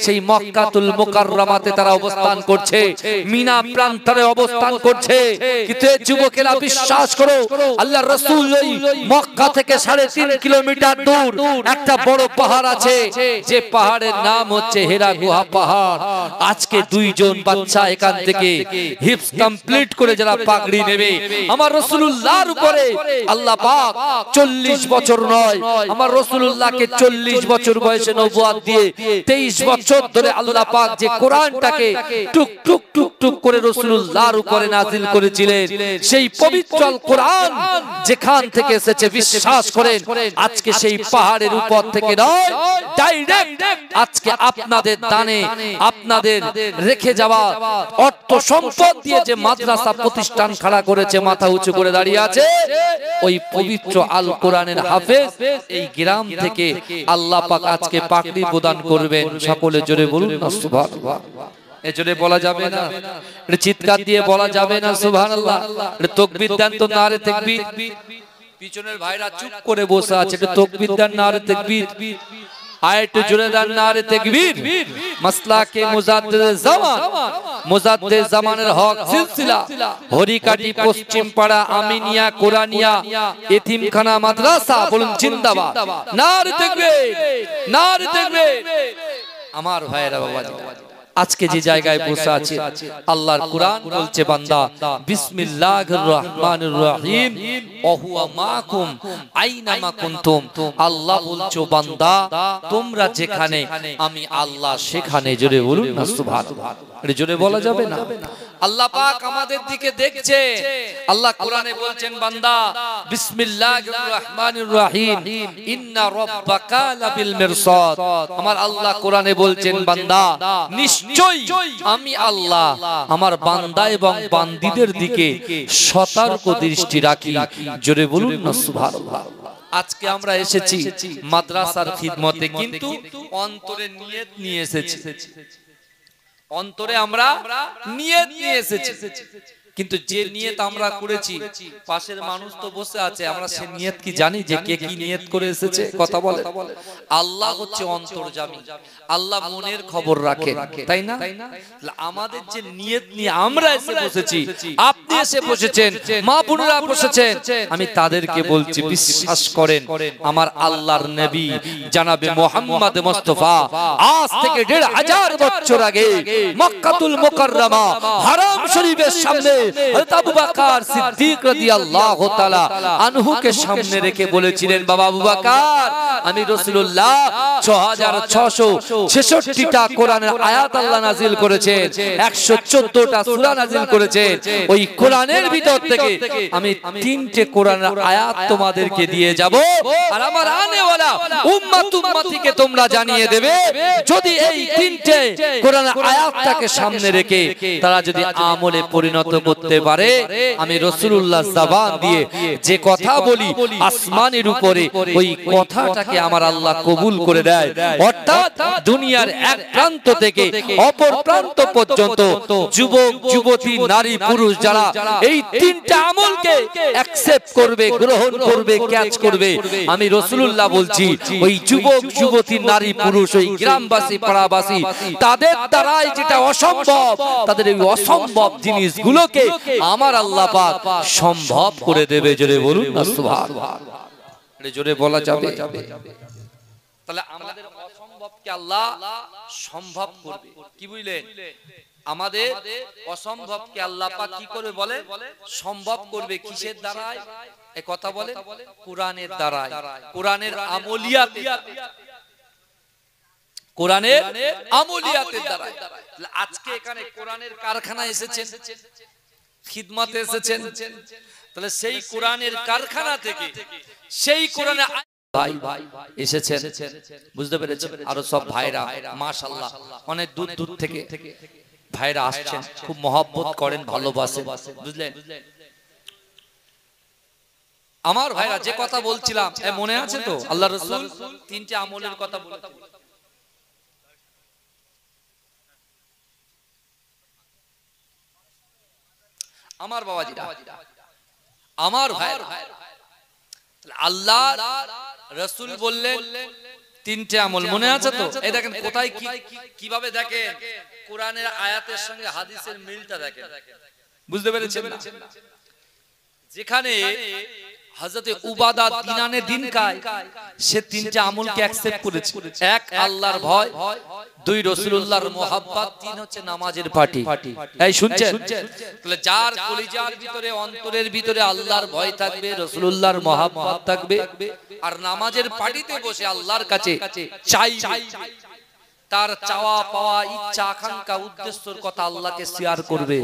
সেই মক্কাতুল মুকাররমাতে তারা অবস্থান করছে, মিনা প্রান্তরে অবস্থান করছে। কিন্তু এই যুবকেরা বিশ্বাস করো, আল্লাহর রাসূল ওই মক্কা থেকে 3.5 কিলোমিটার দূর একটা বড় পাহাড় আছে, যে পাহাড়ের নাম হচ্ছে হেরা গুহা পাহাড়। আজকে 2 জন বাচ্চা এখান থেকে হিফজ কমপ্লিট করে যারা পাগড়ি নেবে, আমার রাসূলুল্লাহর উপরে আল্লাহ পাক 40 বছর নয়, আমার রাসূলুল্লাহকে 40 বছর বয়সে নবুয়ত দিয়ে 23 বছর ধরে আল্লাহ পাক যে কোরআনটাকে টুক টুক টুক টুক করে রাসূলুল্লাহর উপরে নাযিল করেছিলেন, সেই পবিত্র আল কোরআন যেখান থেকে এসেছে বিশ্বাস করেন আজকে সেই পাহাড়ের উপর থেকে নয়, ডাইরেক্ট আজকে আপনাদের দানে আপনাদের রেখে যাওয়া অর্থ সম্পদ দিয়ে যে মাদ্রাসা প্রতিষ্ঠান খাড়া করেছে, মাথা উঁচু করে দাঁড়িয়ে আছে, ওই পবিত্র আল কোরআনের হাফেজ এই গ্রাম থেকে আল্লাহ পাক আজকে পাগড়ি প্রদান করবেন। সকলে জোরে বলুন না সুবহানাল্লাহ। এজন্য বলা যাবে না, এটা চিৎকার দিয়ে বলা যাবে না সুবহানাল্লাহ। এটা তাকবীর দেন তো, নারে তাকবীর। পিছনের ভাইরা চুপ করে বসে আছে, এটা তাকবীর দেন, নারে তাকবীর। আয়াতু জোরে দেন, নারে তাকবীর। মাসলাকে মুজাদ্দিদে জামান, মুজাদ্দিদে জামানের হক সিলসিলা হরিকাটি পশ্চিম পাড়া আমিনিয়া কোরআনিয়া এতিমখানা মাদ্রাসা বলুন জিন্দাবাদ, নারে তাকবীর, নারে তাকবীর। আমার ভাইরা বাবাজি, আজকে যে জায়গায় বসে আছে আল্লাহর কোরআন বলছে বান্দা বিসমিল্লাহির রহমানির রহিম ওয়া হুয়া মাকুম আইনামা কুনতুম। আল্লাহ বলছো বান্দা তোমরা যেখানে আমি আল্লাহ সেখানে, জোরে বলুন না সুবহানাল্লাহ। এটা জোরে বলা যাবে না। আল্লাহ পাক আমাদের দিকে দেখছে, আল্লাহ কোরআনে বলছেন বান্দা বিসমিল্লাহির রহমানির রহিম ইন্না রাব্বাকা লাবিল মিরসাদ। আমার আল্লাহ কোরআনে বলছেন বান্দা নিশ্চয়ই আমি আল্লাহ আমার বান্দা এবং বান্দীদের দিকে সতর্ক দৃষ্টি রাখি, জোরে বলুন না সুবহানাল্লাহ। আজকে আমরা এসেছি মাদ্রাসার খিদমতে, কিন্তু অন্তরে নিয়ত নিয়ে এসেছি, অন্তরে আমরা নিয়ত নিয়ে এসেছি। কিন্তু যে নিয়ত আমরা করেছি, পাশের মানুষ তো বসে আছে, আমরা সে নিয়ত কি জানি যে কে কি নিয়ত করে এসেছে? কথা বলে। আল্লাহ হচ্ছে অন্তর্যামী, আল্লাহ মনের খবর রাখে, তাই না? আমাদের যে নিয়ত নিয়ে আমরা এসে বসেছি, আপনি এসে বসেছেন, মা বোনেরা বসেছেন, আমি তাদেরকে বলছি বিশ্বাস করেন আমার আল্লাহর নবী জানাবে মুহাম্মদ মুস্তাফা আজ থেকে 1500 বছর আগে মক্কাতুল মুকাররমা হারাম শরীফের সামনে হযরত আবু বকর সিদ্দিক রাদিয়াল্লাহু তাআলা আনহুকে সামনে রেখে বলেছিলেন, বাবা আবু বকর, আমি রাসূলুল্লাহ 6666টা কোরআনের আয়াত আল্লাহ নাযিল করেছেন, 114টা সূরা নাযিল করেছেন। ওই কোরআনের ভিতর থেকে আমি 3টে কোরআনের আয়াত তোমাদেরকে দিয়ে যাব, আর আমার আনেওয়ালা উম্মতিকে তোমরা জানিয়ে দেবে, যদি এই 3টে কোরআনের আয়াতটাকে সামনে রেখে তারা যদি আমলে পরিণত করতে পারে, আমি রাসূলুল্লাহ জবান দিয়ে যে কথা বলি আসমানের উপরে ওই কথাটাকে আমার আল্লাহ কবুল করে দেয়। অর্থাৎ দুনিয়ার এক প্রান্ত থেকে অপর প্রান্ত পর্যন্ত যুবক যুবতী নারী পুরুষ যারা এই 3টা আমলকে অ্যাকসেপ্ট করবে, গ্রহণ করবে, ক্যাচ করবে, আমি রাসূলুল্লাহ বলছি ওই যুবক যুবতী নারী পুরুষ ওই গ্রামবাসী পাড়াবাসী তাদের দ্বারাই যেটা অসম্ভব, তাদের এই অসম্ভব জিনিসগুলোকে আমার আল্লাহ পাক সম্ভব করে দেবে। জোরে বলুন না সুবহানাল্লাহ। জোরে বলা যাবে? তাহলে আমাদের অসম্ভবকে আল্লাহ সম্ভব করবে। কি বুঝলেন? আমাদের অসম্ভবকে আল্লাহ পাক কি করবে বলে? সম্ভব করবে। কিসের দ্বারাই? এই কথা বলে কোরআনের দ্বারাই, কোরআনের আমলিয়াতের দ্বারাই, কোরআনের আমলিয়াতের দ্বারাই। আজকে এখানে কোরআনের কারখানা এসেছেন, খিদমতে এসেছেন, তাহলে সেই কোরআনের কারখানা থেকে সেই কোরআনে ভাই এসেছেন, বুঝতে পেরেছেন? আরো সব ভাইরা মাশাআল্লাহ অনেক দূর দূর থেকে ভাইরা আসছেন, খুব মহব্বত করেন, ভালোবাসেন, বুঝলেন? আমার ভাইরা যে কথা বলছিলাম মনে আছে তো? আল্লাহ রাসূল 3টে আমলের কথা বলেছেন। আমার বাবাজিরা, আমার ভাই, আল্লাহ রাসূল বললেন 3টে আমল, মনে আছে তো? এই দেখেন কোথায় কিভাবে দেখেন কোরআনের আয়াতের সঙ্গে হাদিসের মিলটা দেখেন, বুঝতে পেরেছেন না? যেখানে হযরতে উবাদা দিনানে দিন কায়, সে 3টে আমলকে অ্যাকসেপ্ট করেছে। এক আল্লাহর ভয়, 2 রাসূলুল্লাহর মুহাব্বত, 3 হচ্ছে নামাজের পার্টি। এই শুনছেন? তাহলে যার কলিজার ভিতরে অন্তরের ভিতরে আল্লাহর ভয় থাকবে, রাসূলুল্লাহর মুহাব্বত থাকবে, আর নামাজের পার্টিতে বসে আল্লাহর কাছে চাইবে, তার চাওয়া পাওয়া ইচ্ছা আকাঙ্ক্ষা উদ্দেশ্যের কথা আল্লাহকে শেয়ার করবে,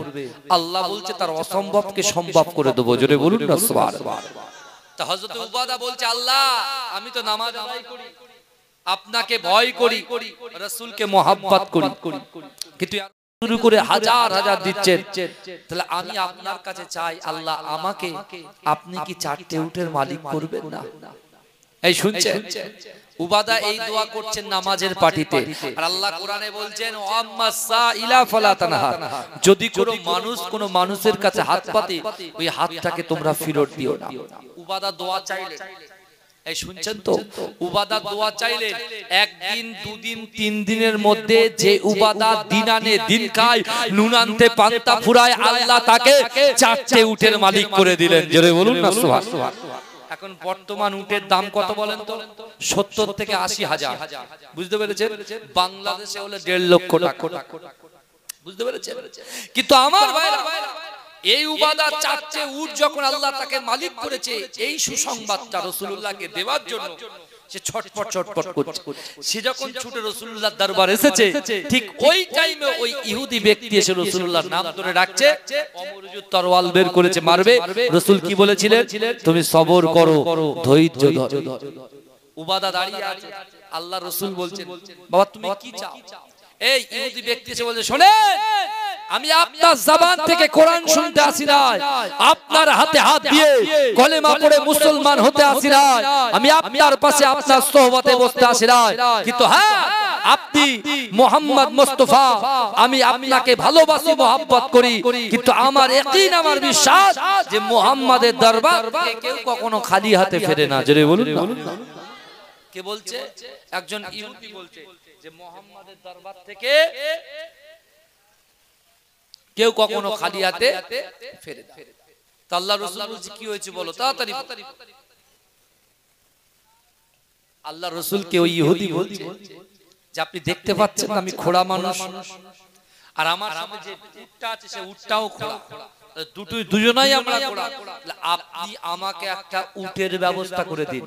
আল্লাহ বলছে তার অসম্ভবকে সম্ভব করে দেব। জোরে বলুন না সুবহানাল্লাহ। তা হযরত উবাদা বলছে, আল্লাহ আমি তো নামাজ আদায় করি, আপনাকে ভয় করি, রাসূলকে মহব্বত করি, কিন্তু শুরু করে হাজার হাজার দিচ্ছেন, তাহলে আমি আপনার কাছে চাই আল্লাহ আমাকে আপনি কি 4টে উটের মালিক করবেন না? এই শুনছেন? উবাদা এই দোয়া করছেন নামাজের পার্টিতে, আর আল্লাহ কোরআনে বলছেন ওয়াম্মাসাইলা ফালা তানহার, যদি কোনো মানুষের কাছে হাত পাতে ওই হাতটাকে তোমরা ফেরত দিও না। উবাদা দোয়া চাইলেন, এই শুনছেন তো? উবাদা দোয়া চাইলেন, একদিন দুদিন 3 দিনের মধ্যে যে উবাদা দিন আনে দিন খায়, নুন আনতে পান্তা ফুরায়, আল্লাহ তাকে 4টে উটের মালিক করে দিলেন। জোরে বলুন না সুবহানাল্লাহ। এখন বর্তমান উটের দাম কত বলেন তো? 70 থেকে 80 হাজার, বুঝতে পেরেছেন? বাংলাদেশে হলে 1.5 লক্ষ টাকা, বুঝতে পেরেছেন? কিন্তু আমার ভাইরা, এই উবাদা 4টে উট যখন আল্লাহ তাকে মালিক করেছে, এই সুসংবাদটা রাসূলুল্লাহকে দেওয়ার জন্য সে ছটফট করছে। সে যখন ছুটে রাসূলুল্লাহর দরবারে এসেছে, ঠিক ওই টাইমে ওই ইহুদি ব্যক্তি এসে রাসূলুল্লাহর নাম ধরে ডাকছে, অমরুজুর তরোয়াল বের করেছে, মারবে। রাসূল কি বলেছিলেন? তুমি সবর করো, ধৈর্য ধরো। উবাদা দাঁড়িয়ে আছে, আল্লাহ রাসূল বলছেন, বাবা তুমি কি চাও? এই ইহুদি ব্যক্তি এসে বলছে, শোনেন, আমি আপনার জবান থেকে কোরআন শুনতে আসি নাই, আপনার হাতে হাত দিয়ে কলেমা পড়ে মুসলমান হতে আসি নাই, আমি আপনার পাশে আপনার সোহবতে বসতে আসি নাই, কিন্তু হ্যাঁ আপনি মুহাম্মদ মুস্তাফা, আমি আপনাকে ভালোবাসি, মহব্বত করি, কিন্তু আমার ইয়াকিন, আমার বিশ্বাস যে মুহাম্মাদের দরবার কেউ কখনো খালি হাতে ফেরে না। জোরে বলুন না। কে বলছে? একজন ইহুদি বলছে যে মুহাম্মাদের দরবার থেকে কেউ কখনো খালি হাতে ফেরে না। আল্লাহ রাসূল বলছে, কি হয়েছে বলো তাড়াতাড়ি। আল্লাহ রাসূলকে ওই ইহুদি বলছে যে আপনি দেখতে পাচ্ছেন আমি খোড়া মানুষ, আর আমার সামনে যে উটটা আছে সে উটটাও খোড়া, দুজনাই আমরা গোলাম। আপনি আমাকে একটা উটের ব্যবস্থা করে দিন।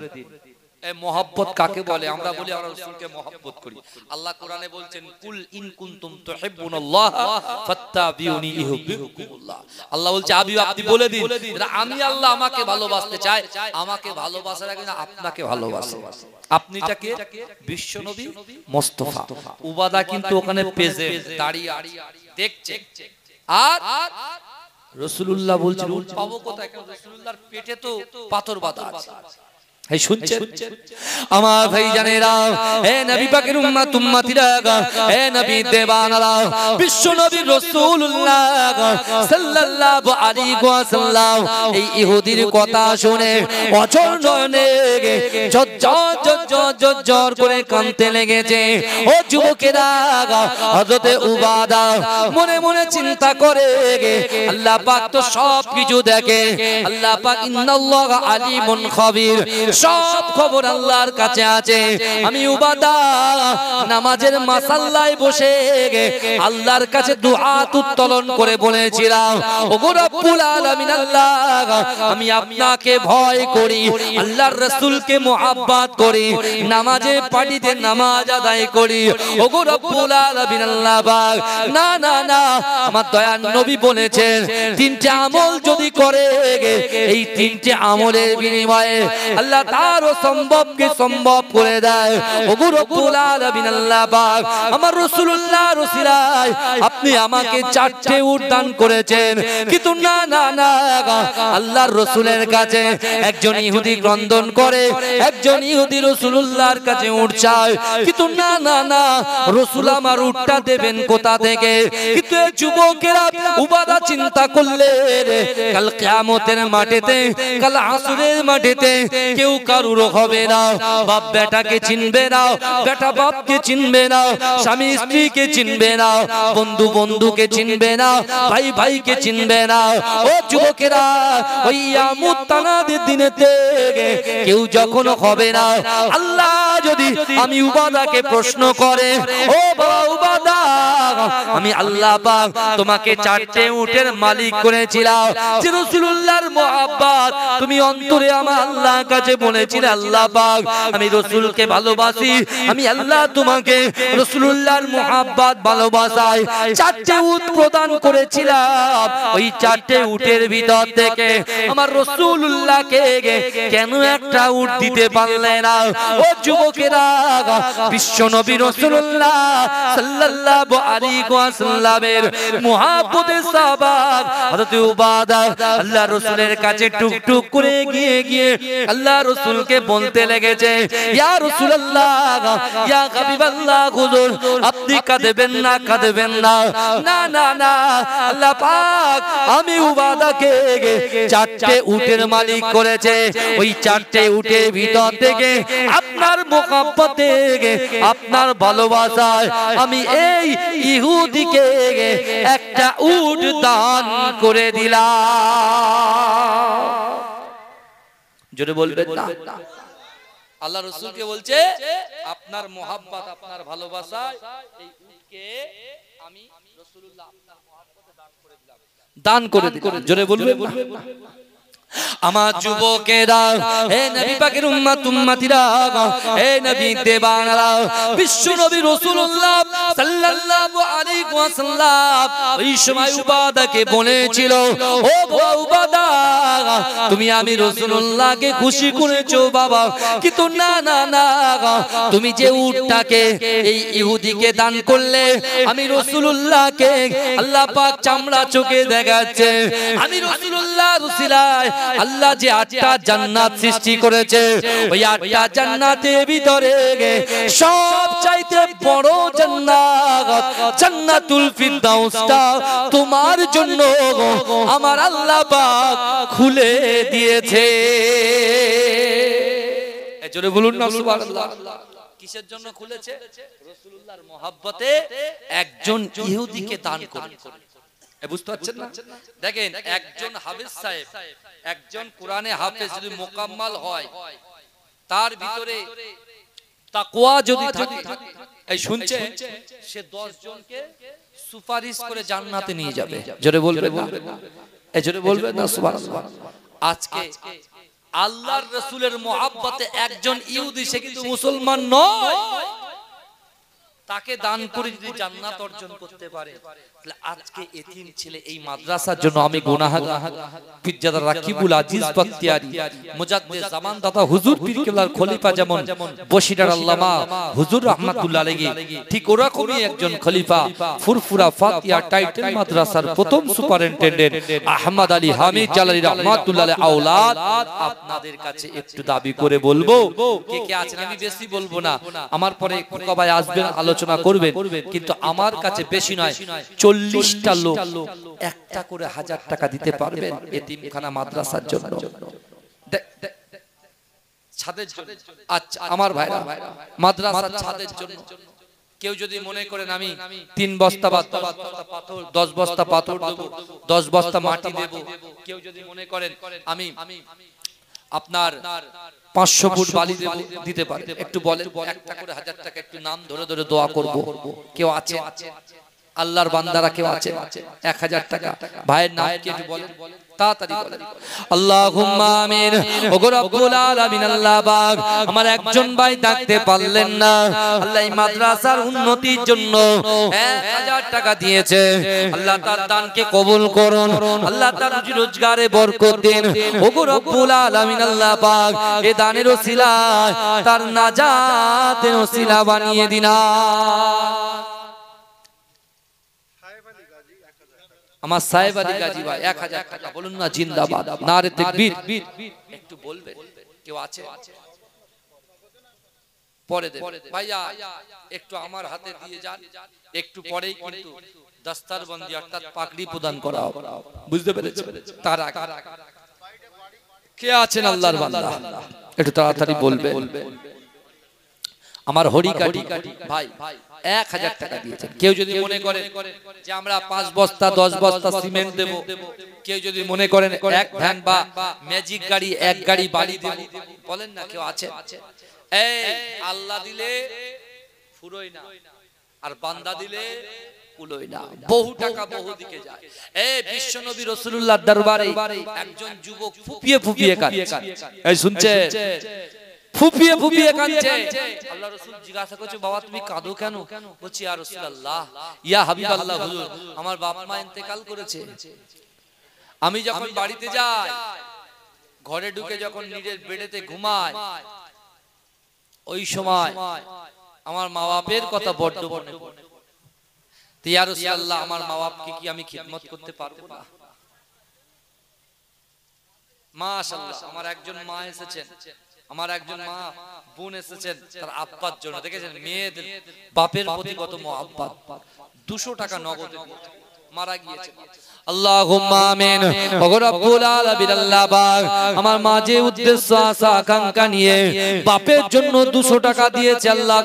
মহব্বত কাকে বলে? আমরা বলি আমরা রাসূলকে মহব্বত করি। আল্লাহ কোরআনে বলছেন কুল ইন কুনতুম তুহিব্বুনাল্লাহ ফাত্তাবিউনি ইউহিব্বুকুমুল্লাহ। আল্লাহ বলছে আপনি বলে দিন আমি আল্লাহ আমাকে ভালোবাসতে চাই, আমাকে ভালোবাসার আগে না আপনাকে ভালোবাসে। আপনিটাকে বিশ্বনবী মুস্তাফা। উবাদা কিন্তু ওখানে পেজে দাঁড়িয়ে দেখছে আর রাসূলুল্লাহ বলছেন উট পাবো কোথায়? কারণ রাসূলুল্লাহর পেটে তো পাথর বাঁধা আছে। এই শুনছেন আমার ভাইজানেরা, হে নবী পাকের উম্মত উম্মতিরা, হে নবী দেবানারা, বিশ্ব নবী রাসূলুল্লাহ সাল্লাল্লাহু আলাইহি ওয়াসাল্লাম এই ইহুদির কথা শুনে অচল নয়নে ঝরঝর করে কাঁদতে লেগেছে। ও যুবকেরা, হযরতে উবাদা মনে মনে চিন্তা করে আল্লাহ পাক তো সব কিছু দেখে। আল্লাহ পাক ইন্নাল্লাহা আলিমুন খাবীর, সব খবর আল্লাহর কাছে আছে। আমি উবাদা নামাজের মাসাল্লায় বসে আল্লাহর কাছে দুআত উত্তোলন করে বলেছিলাম, ওগো রব্বুল আলামিন আল্লাহ, আমি আপনাকে ভয় করি, আল্লাহর রাসূলকে মুহাব্বত করি, নামাজে পাটিতে নামাজ আদায় করি। ওগো রব্বুল আলামিন আল্লাহ পাক, না না না, আমার দয়ার নবী বলেছেন তিনটে আমল যদি করে এই তিনটে আমলের বিনিময়ে আল্লাহ তারও সম্ভবকে সম্ভব করে দেয়। ওগো রব্বুল আলামিন আল্লাহ পাক, আমার রাসূলুল্লাহ রসিলায় আপনি আমাকে চারটে উট দান করেছেন, কিন্তু না না না, আল্লাহর রাসূলের কাছে একজন ইহুদি ক্রন্দন করে, একজন ইহুদি রাসূলুল্লাহর কাছে উট চায়, কিন্তু না না না, রাসূল আমার উটটা দেবেন কোথা থেকে? কিন্তু এই যুবকেরা উবাদা চিন্তা করলে কাল কিয়ামতের মাঠেতে, কাল আসরের মাঠেতে কেউ কারুর হবে না, বাপ বেটাকে চিনবে না, বেটা বাপকে চিনবে না, স্বামী স্ত্রীকে চিনবে না, বন্ধু বন্ধুকে চিনবে না, ভাই ভাইকে চিনবে না। ও যুবকেরা, ওই কিয়ামত তানাদের দিনেতে কেউ যখন হবে না, আল্লাহ যদি আমি উবাদাকে প্রশ্ন করে, ও বাবা উবাদা, আমি আল্লাহ পাক তোমাকে চারটে উটের মালিক করেছিলাম, যে রাসূলুল্লাহর মুহাব্বত তুমি অন্তরে আমার আল্লাহর কাছে বলেছিলে, আল্লাহ পাক আমি রাসূলকে ভালোবাসি, আমি আল্লাহ তোমাকে রাসূলুল্লাহর মুহাব্বত ভালোবাসায় চারটে উট প্রদান করেছিলাম, ওই চারটে উটের ভিতর থেকে আমার রাসূলুল্লাহকে কেন একটা উট দিতে পারলে না? ও যুবকেরা, বিশ্ব নবী রাসূলুল্লাহ সাল্লাল্লাহু আলাইহি ওয়াসাল্লামের মুহাব্বতের সাবাব হযরত উবাদা আল্লাহর রাসূলের কাছে টুকটুক করে গিয়ে আল্লাহ রাসূলকে বলতে লেগেছে, ইয়া রাসূলুল্লাহ, ইয়া হাবিবাল্লাহ, হুজুর আপনি কাঁদবেন না, কাঁদবেন না, না না না, আল্লাহ পাক আমি উবাদাকে চারটে উটের মালিক করেছে, ওই চারটে উটের ভিতর থেকে আপনার মুহাব্বতে, আপনার ভালোবাসায় আমি এই ইহুদিকে একটা উট দান করে দিলাম। জোরে বলবেন না? আল্লাহ রাসূলকে বলছে আপনার মুহাব্বত, আপনার ভালোবাসায় এই উটকে আমি রাসূলুল্লাহ আপনার মুহাব্বতে দান করে দিলাম। জোরে বলবেন না? আমার যুবকেরা, হে নবী পাকের উম্মত উম্মতিরা, হে নবী দেবানারা, বিশ্ব নবী রাসূলুল্লাহ সাল্লাল্লাহু আলাইহি ওয়াসাল্লাম ওই সময় উবাদাকে বলেছিল, ও উবাদা, তুমি আমি রাসূলুল্লাহকে খুশি করেছো বাবা, কিন্তু না না না, তুমি যে উটটাকে এই ইহুদিকে দান করলে, আমি রাসূলুল্লাহকে আল্লাহ পাক চামড়া চোখে দেখাচ্ছে, আমি রাসূলুল্লাহ রসিলায় আল্লাহ যে 8টা জান্নাত সৃষ্টি করেছে, ওই 8টা জান্নাতের ভিতরে সব চাইতে বড় জান্নাত জান্নাতুল ফিরদাউসটা তোমার জন্য আমার আল্লাহ পাক খুলে দিয়েছে। জোরে বলুন না সুবহানাল্লাহ। কিসের জন্য খুলেছে? রাসূলুল্লাহর মুহাব্বতে একজন ইহুদিকে দান করে। বুঝতে পারছেন না? দেখেন, একজন হাফেজ সাহেব, একজন কোরআনে হাফেজ যদি মোকাম্মাল হয়, তার ভিতরে তাকওয়া যদি থাকে, এই শুনছে, সে 10 জনকে সুপারিশ করে জান্নাতে নিয়ে যাবে। জোরে বলবেন না? এজন্য বলবেন না সুবহানাল্লাহ। আজকে আল্লাহর রাসূলের মহব্বতে একজন ইহুদি, সে কিন্তু মুসলমান নয়, তাকে দান করে যদি জান্নাত অর্জন করতে পারে, তাহলে আজকে এতিম ছেলে এই মাদ্রাসার জন্য আমি গুনাহগার। পিরজাদা রাকিবুল আজিজ বখতিয়ারি মুজাদ্দিদ জামান দাতা হুজুর পীর কেবলার খলিফা যেমন বশিরার আল্লামা হুজুর রাহমাতুল্লাহ আলাইহি, ঠিক ওরকমই একজন খলিফা ফুরফুরা ফাতিহা টাইটেল মাদ্রাসার প্রথম সুপারিনটেন্ডেন্ট আহমদ আলী হামিদ জালালী রাহমাতুল্লাহ আলাইহি আওলাদ। আপনাদের কাছে একটু দাবি করে বলবো, কে কে আছেন, আমি বেশি বলবো না, আমার পরে কবাই আসবেন আলোচনা করবেন, কিন্তু আমার কাছে বেশি নয় 40টা লোক একটা করে 1000 টাকা দিতে পারবেন এতিমখানা মাদ্রাসার জন্য, ছাদের জন্য। আচ্ছা আমার ভাইরা, মাদ্রাসার ছাদের জন্য কেউ যদি মনে করেন আমি 3 বস্তা বা 10 বস্তা পাথর, 10 বস্তা পাথর দেব, 10 বস্তা মাটি দেব, কেউ যদি মনে করেন আমি আপনার 500 ফুট বালি দেব, দিতে পারে, একটু বলেন একটা করে 1000 টাকা, একটু নাম ধরে ধরে দোয়া করব। কেউ আছে আল্লাহর বান্দারা, কেউ আছে 1000 টাকা ভাইয়ের নাম কি একটু বলেন, তাড়াতাড়ি বলেন। আল্লাহুম্মা আমিন। ওগো রব্বুল আলামিন, আল্লাহ পাক আমার একজন ভাই ডাকতে পারলেন না, আল্লাহ এই মাদ্রাসার উন্নতির জন্য 1000 টাকা দিয়েছে, আল্লাহ তার দানকে কবুল করুন, আল্লাহ তার রুজি রোজগারে বরকত দিন। ওগো রব্বুল আলামিন, আল্লাহ পাক এই দানের ওসিলায় তার নাজাতের ওসিলা বানিয়ে দিন। আমার সাহেব আলী গাজী ভাই 1000 টাকা, বলুন না জিন্দাবাদ, নারে তাকবীর, একটু বলবেন কেউ আছে? পরে দেন ভাইয়া, একটু আমার হাতে দিয়ে যান, একটু পরেই কিন্তু দস্তারবন্দি অর্থাৎ পাগড়ি প্রদান করা হবে, বুঝতে পেরেছেন? তার আগে কে আছেন আল্লাহর বান্দা, একটু তাড়াতাড়ি বলবেন। আমার হরিকাটি ভাই 1000 টাকা দিয়েছেন। কেউ যদি মনে করেন যে আমরা 5 বস্তা 10 বস্তা সিমেন্ট দেব, কেউ যদি মনে করেন এক ভ্যান বা ম্যাজিক গাড়ি, এক গাড়ি বালি দেব, বলেন না কেউ আছে? এই আল্লাহ দিলে ফুরোয় না, আর বান্দা দিলে কুলোয় না, বহু টাকা বহু দিকে যায়। এই বিশ্ব নবী রাসূলুল্লাহর দরবারে একজন যুবক ফুপিয়ে ফুপিয়ে কাঁদছে, এই শুনছে, ফুপিয়ে ফুপিয়ে কাঁদছে। আল্লাহ রাসূল জিজ্ঞাসা করছে, বাবা তুমি কাঁদো কেন? বলছি ইয়া রাসূলুল্লাহ, ইয়া হাবিবাল্লাহ, হুজুর আমার বাপ মা ইন্তেকাল করেছে, আমি যখন বাড়িতে যাই, ঘরে ঢুকে যখন নিজের বেডেতে ঘুমাই, ওই সময় আমার মা বাপের কথা বড্ড মনে পড়ে। ইয়া রাসূলুল্লাহ আমার মা বাপকে কি আমি খিদমত করতে পারবো না? মাশাআল্লাহ আমার একজন মা এসেছেন, আমার একজন মা বোন এসেছেন তার আব্বার জন্য, দেখেছেন মেয়েদের বাপের প্রতি কত মহব্বত, 200 টাকা নগদে মারা গিয়েছে। আল্লাহুম্মা আমিন। ওগো রব্বুল আলামিন, আল্লাহ পাক আমার মা যে উদ্দেশ্য আশা আকাঙ্ক্ষা নিয়ে বাপের জন্য 200 টাকা দিয়েছে, আল্লাহ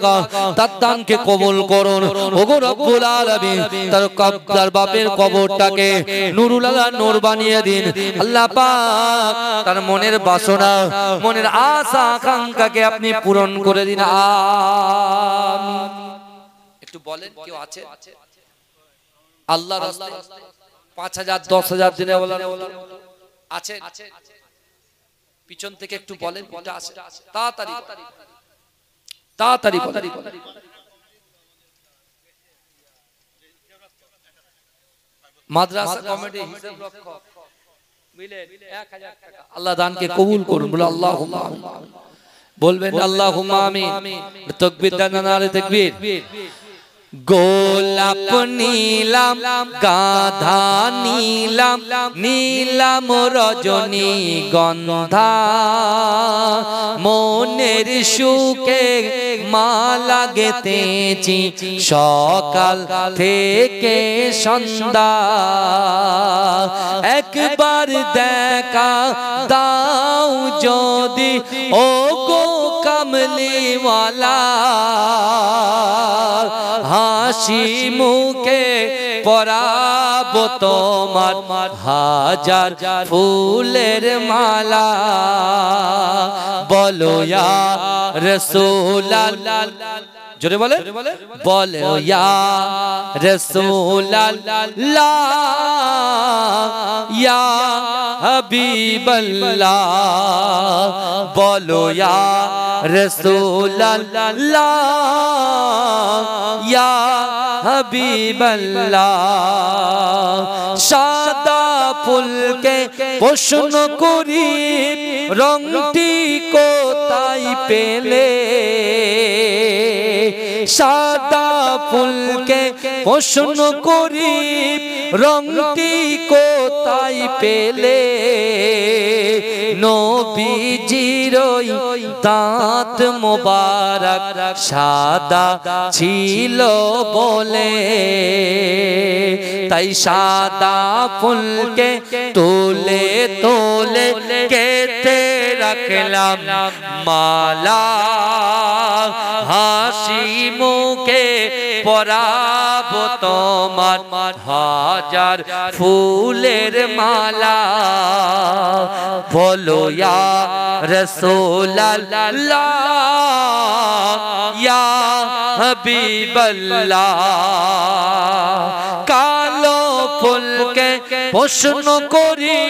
তার দানকে কবুল করুন। ওগো রব্বুল আলামিন তার বাপের কবরটাকে নূরুল আলা নূর বানিয়ে দিন, আল্লাহ পাক তার মনের বাসনা, মনের আশা আকাঙ্ক্ষাকে আপনি পূরণ করে দিন, আমিন। একটু বলেন কেউ আছে আল্লাহর রাস্তায় 5000 10,000 দিনে আছে? পিছন থেকে একটু বলেন তাড়াতাড়ি তাড়াতাড়ি বলেন। মাদ্রাসা কমিটি হিসাব রক্ষক মিলেন 1000 টাকা, আল্লাহ দানকে কবুল করুন, বলে আল্লাহুম্মা আমিন। বলবেন আল্লাহুম্মা আমিন। তাকবীর দেন, নারে তাকবীর। গোলাপ নীলাম, গাধা নীলাম, নীলাম রজনী গন্ধা, মনের সুখে মালা গেথেছি সকাল থেকে সন্ধ্যা, একবার দেখা দাও যদি ও গো কামলিওয়ালা, হাসি মুখে পরাবো তোমার হাজার ফুলের মালা, বলো ইয়া রাসূলুল্লাহ। জোরে বলে বলো ইয়া রাসূলুল্লাহ ইয়া হাবিবাল্লাহ বলো ইয়া রাসূলুল্লাহ ইয়া হাবিবাল্লাহ সাদা ফুলকে প্রশ্ন করি রংটি কোথায় পেলে সাদা ফুলকে প্রশ্ন করি রংটি কোথায় পেলে নবীজির দাঁত মোবারক সাদা ছিল বলে তাই সাদা ফুলকে তোলে তোলে কেটে রাখলাম মালা হাসি মুখে পরাবো তোমার হাজার ফুলের মালা বলো ইয়া রাসূলুল্লাহ ইয়া হাবিবাল্লাহ কালো ফুলকে প্রশ্ন করি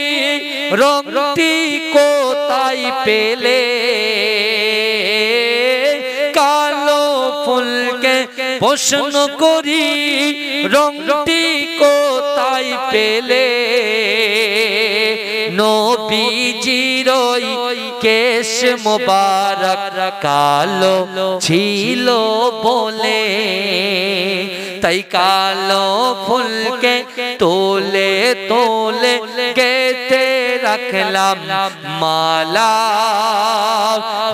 রংটি কোথায় পেলে কালো ফুলকে প্রশ্ন করি রংটি কোথায় পেলে নবীজির কেশ মোবারক কালো ছিল বলে তাই কালো ফুলকে তোলে তোলে কেটে রাখলাম মালা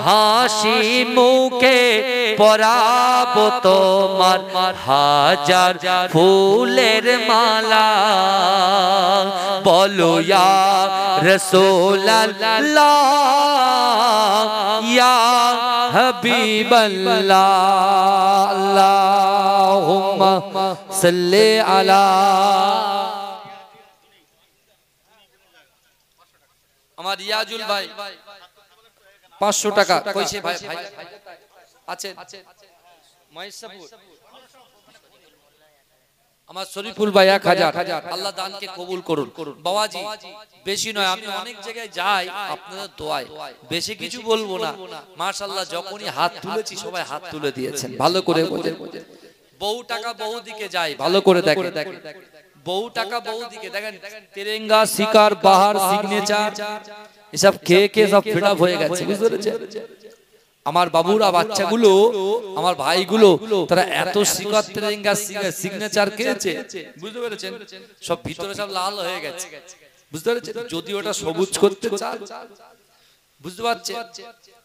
হাসি মুখে পরাবো তোমার হাজার ফুলের মালা বলো ইয়া রাসূলুল্লাহ ইয়া হাবিবাল্লাহ আল্লাহুম্মা সাল্লি আলা আমার রিয়াজুল ভাই 500 টাকা কইছে ভাই ভাই আছেন মহেশপুর আমার শরীফুল ভাই 1000 আল্লাহ দানকে কবুল করুন বাবাজি বেশি নয় আমি অনেক জায়গায় যাই আপনাদের দোয়ায় বেশি কিছু বলবো না মাশাআল্লাহ যখনই হাত তুলেছি সবাই হাত তুলে দিয়েছেন ভালো করে বোঝেন বহু টাকা বহু দিকে যায় ভালো করে দেখেন বহু টাকা বহু দিকে দেখেন তিরঙ্গা শিকার বাহার সিগনেচার এসব খেয়ে খেয়ে সব ফিড আপ হয়ে গেছে বুঝতে পেরেছেন আমার বাবুরা বাচ্চাগুলো আমার ভাইগুলো তারা এত শিকার তিরঙ্গা সিগনেচার খেয়েছে বুঝতে পেরেছেন সব ভিতরে সব লাল হয়ে গেছে বুঝতে পেরেছেন যদি ওটা সবুজ করতে চান বুঝতে পারছেন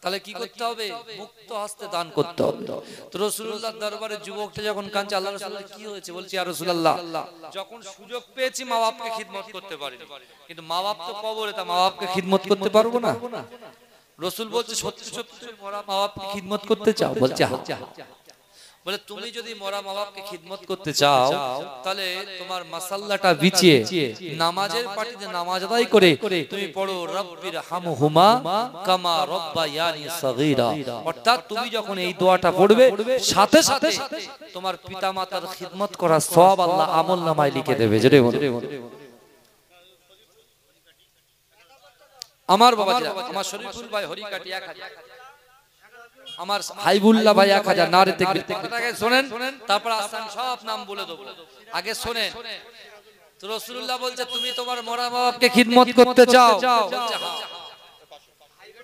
তাহলে কি করতে হবে মুক্ত হস্তে দান করতে হবে তো রাসূলুল্লাহর দরবারে যুবকটা যখন কাঁদছে আল্লাহ রাসূল কি হয়েছে বলছি ইয়া রাসূলুল্লাহ যখন সুযোগ পেয়েছি মা বাপকে খিদমত করতে পারি কিন্তু মা বাপ তো কবরে তা মা বাপকে খিদমত করতে পারবো না রাসূল বলছে সত্যি সত্যি তুমি মরা মা বাপকে খিদমত করতে চাও বলছে হ্যাঁ বলে তুমি যদি মরা মা বাপকে খিদমত করতে চাও তাহলে তোমার মাসাল্লাটা বিছিয়ে নামাজের পাটিতে নামাজ আদায় করে তুমি পড়ো রব্বির হামহুমা কামা রব্বায়ানি সগীরা অর্থাৎ তুমি যখন এই দোয়াটা পড়বে সাথে সাথে তোমার পিতামাতার খিদমত করার সওয়াব আল্লাহ আমলনামায় লিখে দেবে জোরে বলো আমার বাবাজি আমার শরীফুল ভাই হরিকাটি 1000 আমার হাইবুল্লাহ ভাই 1000 নারে তাকবীর আগে শুনেন তারপর আসান সব নাম বলে দেব আগে শুনেন তো রাসূলুল্লাহ বলছে তুমি তোমার মরা বাবাকে খিদমত করতে চাও বলছে হ্যাঁ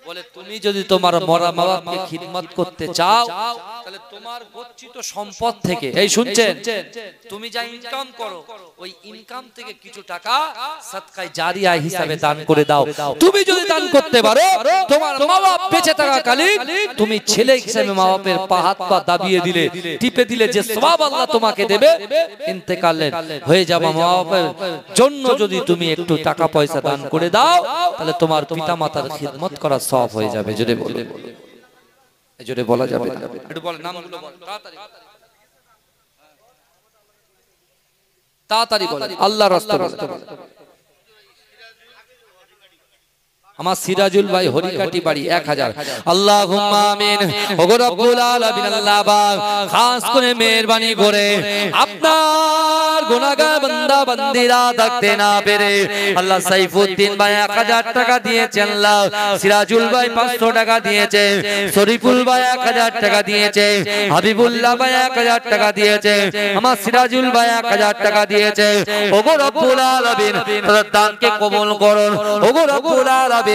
বলে তুমি যদি তোমার মরা বাবাকে খিদমত করতে চাও তাহলে তোমার গচ্ছিত সম্পদ থেকে এই শুনছেন তুমি যা ইনকাম করো ওই ইনকাম থেকে কিছু টাকা সদকায়ে জারিয়া হিসাবে দান করে দাও তুমি যদি দান করতে পারো তোমার মা বাপ বেঁচে থাকাকালীন তুমি ছেলে হিসেবে মা বাপের পা হাত পা দাবিয়ে দিলে টিপে দিলে যে সওয়াব আল্লাহ তোমাকে দেবে ইন্তেকালে হয়ে যাবে মা বাপের জন্য যদি তুমি একটু টাকা পয়সা দান করে দাও তাহলে তোমার পিতামাতার খিদমত করা সওয়াব হয়ে যাবে জোরে বলে জোরে বলা যাবে না একটু বল নামগুলো বল তাড়াতাড়ি বল আল্লাহর রাস্তা বল আমার সিরাজুল ভাই হরিকাটি বাড়ি 1000 আল্লাহুম্মা আমিন। ওগো রব্বুল আলামিন আল্লাহ পাক খাস করে মেহেরবানি করে আপনার গুনাহগার বান্দা বান্দিরা থাকতে না পেরে আল্লাহ সাইফুদ্দিন ভাই 1000 টাকা দিয়েছেন, আল্লাহ সিরাজুল ভাই 500 টাকা দিয়েছে, শরীফুল ভাই 1000 টাকা দিয়েছে, হাবিবুল্লাহ ভাই 1000 টাকা দিয়েছে, আমার সিরাজুল ভাই 1000 টাকা দিয়েছে। ওগো রব্বুল আলামিন তাদের দানকে কবুল করুন। ওগো রব্বুল আলামিন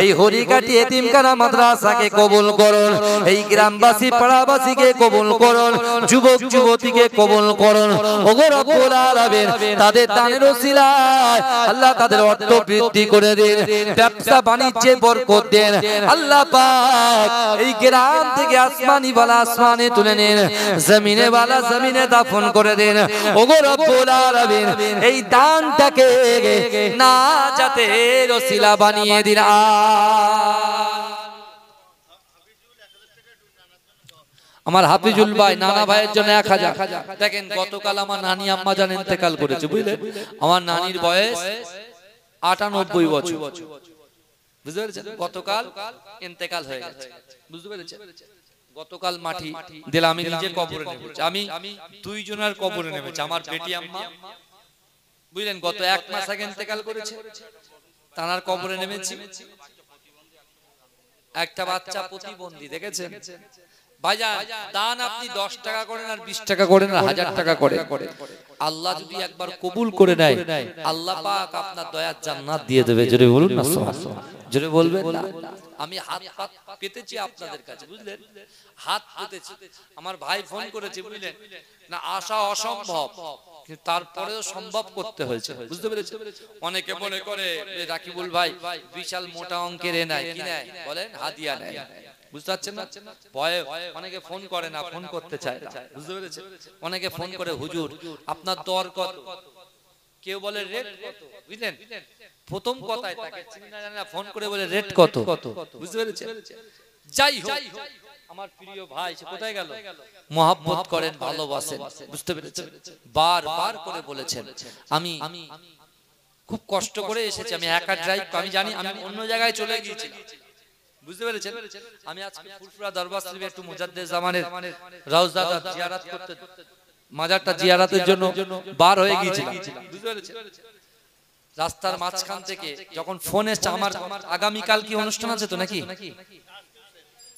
এই হরিকাটি এতিমখানা মাদ্রাসাকে কবুল করুন, এই গ্রামবাসী পাড়াবাসীকে কবুল করুন, যুবক যুবতীকে কবুল করুন। ওগো রব্বুল আলামিন তাদের দানের ওসিলায় আল্লাহ তাদের অর্থ বৃদ্ধি করে দিন, ব্যবসা বাণিজ্যে বরকত দেন আল্লাহ পাক। এই গ্রাম থেকে আসমানি ওয়ালা আসমানে তুলে নিন, জমিনে ওয়ালা জমিনে দাফন করে দিন। ওগো রব্বুল আলামিন এই দানটাকে না যাতে ওসিলা বানিয়ে দিন। আমার হাফিজুল ভাই নানা ভাইয়ের জন্য 1000। দেখেন গতকাল আমার নানি আম্মা জান ইন্তেকাল করেছে, বুঝলেন? আমার নানির বয়স 98 বছর, বুঝতে পেরেছেন? গতকাল ইন্তেকাল হয়ে গেছে, বুঝতে পেরেছেন? গতকাল মাটি দিলাম, আমি নিজে কবরে নেমেছি, আমি 2 জনের কবরে নেমেছি। আমার বেটি আম্মা, বুঝলেন, গত 1 মাস আগে ইন্তেকাল করেছে, তানার কবরে নেমেছি। একটা বাচ্চা প্রতিবন্ধী, দেখেছেন ভাইজান? দান আপনি 10 টাকা করেন আর 20 টাকা করেন আর 1000 টাকা করেন, আল্লাহ যদি একবার কবুল করে নেয় আল্লাহ পাক আপনার দয়ার জান্নাত দিয়ে দেবে। জোরে বলুন না সুবহানাল্লাহ, জোরে বলবেন না? আমি হাত পেতেছি আপনাদের কাছে, বুঝলেন? হাত পেতেছি। আমার ভাই ফোন করেছে, বুঝলেন না, আশা অসম্ভব কিন্তু তারপরেও সম্ভব করতে হয়েছে, বুঝতে পেরেছেন? অনেকে মনে করে রাকিবুল ভাই বিশাল মোটা অঙ্কের নেয়, কি নেয় বলেন? হাদিয়া নেয়, বুঝতে পারছেন না? ভয়ে অনেকে ফোন করে না, ফোন করতে চায় না, বুঝতে পেরেছেন? অনেকে ফোন করে হুজুর আপনার দর কত, কেউ বলে রেট কত, বুঝলেন? প্রথম কথায় তাকে চিনি না জানি না ফোন করে বলে রেট কত, বুঝতে পেরেছেন? যাই হোক, আমার প্রিয় ভাই সে কোথায় গেল? মহব্বত করেন, ভালোবাসেন, বুঝতে পেরেছেন? বারবার করে বলেছেন আমি খুব কষ্ট করে এসেছি, আমি একা ড্রাইভ, আমি জানি আমি অন্য জায়গায় চলে গিয়েছি, বুঝতে পেরেছেন? আমি আজকে ফুরফুরা দরবার শরীফে একটু মুজাদ্দেদ জামানের রওজা জিয়ারত করতে, মাজারটা জিয়ারতের জন্য বার হয়ে গিয়েছিলাম, বুঝতে পেরেছেন? রাস্তার মাঝখান থেকে যখন ফোন এসেছে, আমার আগামী কাল কি অনুষ্ঠান আছে তো নাকি?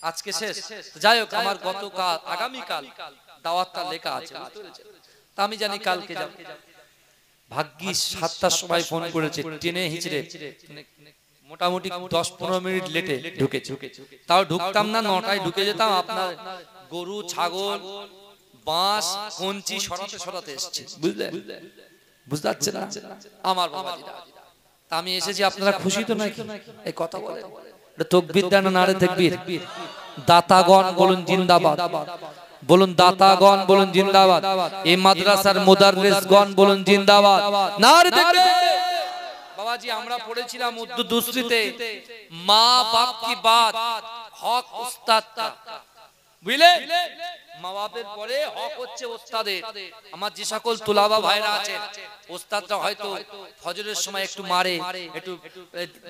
আজকে শেষ, যাই হোক আমার গতকাল আগামী কাল দাওয়াতটা লেখা আছে, বুঝতে পেরেছেন? তা আমি জানি কালকে যাব। ভাগ্যিস 7টার সময় ফোন করেছে, ট্রেনে হিচড়ে মোটামুটি 10-15 মিনিট লেটে ঢুকেছি, তাও ঢুকতাম না, 9টায় ঢুকে যেতাম। আপনার গরু ছাগল বাঁশ কঞ্চি সরাতে সরাতে এসেছি, বুঝলেন? বুঝতে পারছেন না আমার বাবাজিরা? তা আমি এসেছি, আপনারা খুশি তো নাকি? এই কথা বলে তাকবীর দেন না নারে তাকবীর? দাতাগণ বলুন জিন্দাবাদ, বলুন দাতাগণ বলুন জিন্দাবাদ, এই মাদ্রাসার মুদাররিসগণ বলুন জিন্দাবাদ, নারে তাকবীর। বাবাজি আমরা পড়েছিলাম উর্দু দুসরিতে, মা বাপ কি বাত হক উস্তাদ কা, বুঝলেন? মা বাপের পরে হক হচ্ছে ওস্তাদের। আমার যে সকল তুলাবা ভাইরা আছেন, ওস্তাদরা হয়তো ফজরের সময় একটু মারে, একটু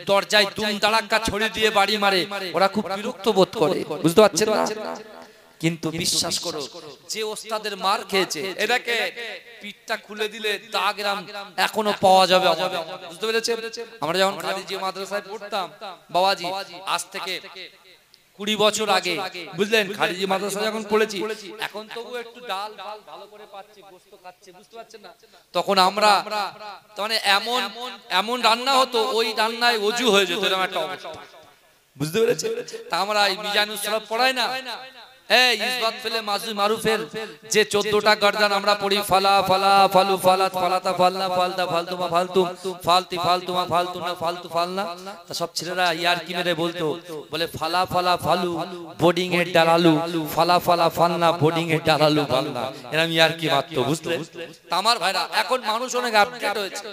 দরজায় দুম দাঁড়াক্কা ছড়িয়ে দিয়ে বাড়ি মারে, ওরা খুব বিরক্ত বোধ করে, বুঝতে পারছেন না? কিন্তু বিশ্বাস করো, যে ওস্তাদের মার খেয়েছে এটাকে পিঠটা খুলে দিলে দাগরাম এখনো পাওয়া যাবে, বুঝতে পেরেছেন? আমরা যখন খাদিজি মাদ্রাসায় পড়তাম বাবাজি, আজ থেকে 20 বছর আগে, বুঝলেন, খাদিজি মাদ্রাসা যখন পড়েছি, এখন তবু একটু ডাল ডাল ভালো করে পাচ্ছি, গোশত খাচ্ছি, বুঝতে পারছেন না? তখন আমরা মানে এমন এমন রান্না হতো, ওই রান্নায় ওযু হয়ে যেত, এরকম একটা অবস্থা, বুঝতে পেরেছেন? তা আমরা এই মিজানুস সালাত পড়াই না, এই ইসবাত ফেলে মারুফের যে 14টা গর্দান আমরা পড়ি, ফালা ফালা ফালু ফালাত ফালাতা ফালনা ফালতা ফালতুমা ফালতুম ফালতি ফালতুমা ফালতুনা ফালতু ফালনা, তা সব ছেলেরা ইয়ার কি মেরে বলতো, বলে ফালা ফালা ফালু বোর্ডিং এর ডালালু, ফালা ফালা ফালনা বোর্ডিং এর ডালালু ফালনা, এরকম ইয়ার কি মারতো, বুঝলেন? তা আমার ভাইরা এখন মানুষ অনেক আপডেট হয়েছে,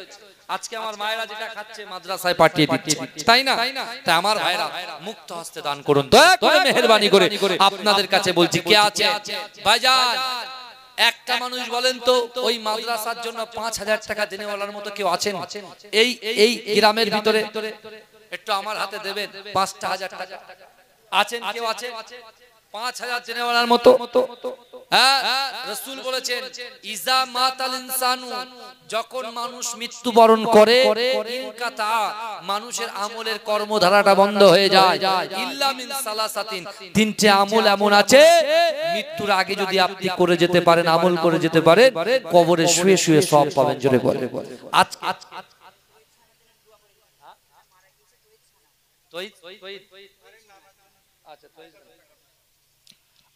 আজকে আমার মায়েরা যেটা খাচ্ছে মাদ্রাসায় পাঠিয়ে দিচ্ছে, তাই না? তাই আমার ভাইরা মুক্ত হস্তে দান করুন, দয়া করে মেহেরবানি করে আপনাদের কাছে বলছি, কে আছে ভাইজান? একটা মানুষ বলেন তো, ওই মাদ্রাসার জন্য 5000 টাকা দেনেওয়ালার মতো কেউ আছেন এই গ্রামের ভিতরে? একটু আমার হাতে দেবেন ৫,০০০ টাকা। আছেন কেউ? আছে ৫,০০০ জেনেওয়ালার মতো? হ্যাঁ, রাসূল বলেছেন ইজা মাতাল ইনসানু, যখন মানুষ মৃত্যুবরণ করে, ইনকাতা, মানুষের আমলের কর্মধারাটা বন্ধ হয়ে যায়। ইল্লা মিন সালাসাতিন, তিনটে আমল এমন আছে মৃত্যুর আগে যদি আপনি করে যেতে পারেন, আমল করে যেতে পারেন, কবরে শুয়ে শুয়ে সওয়াব পাবেন। জোরে বলেন।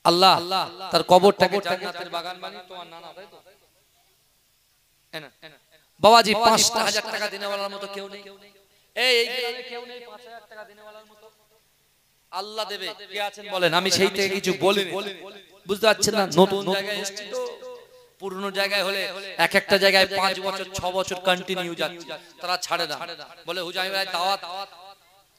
আল্লাহ তার কবরটাকে জান্নাতের বাগান বানিয়ে তোমার নানা, তাই তো? বাবাজি ৫,০০০ টাকা দিনেওয়ালার মতো কেউ নেই। এই গ্রামে কেউ নেই ৫,০০০ টাকা দিনেওয়ালার মতো? আল্লাহ দেবে। কে আছেন বলেন? আমি সেই থেকে কিছু বলিনি, বুঝতে পারছেন না? নতুন জায়গায় এসেছি তো, পুরনো জায়গায় হলে এক একটা জায়গায় ৫ বছর ৬ বছর কন্টিনিউ যাচ্ছে, তারা ছাড়ে না। বলে হুজুর আমি দাওয়াত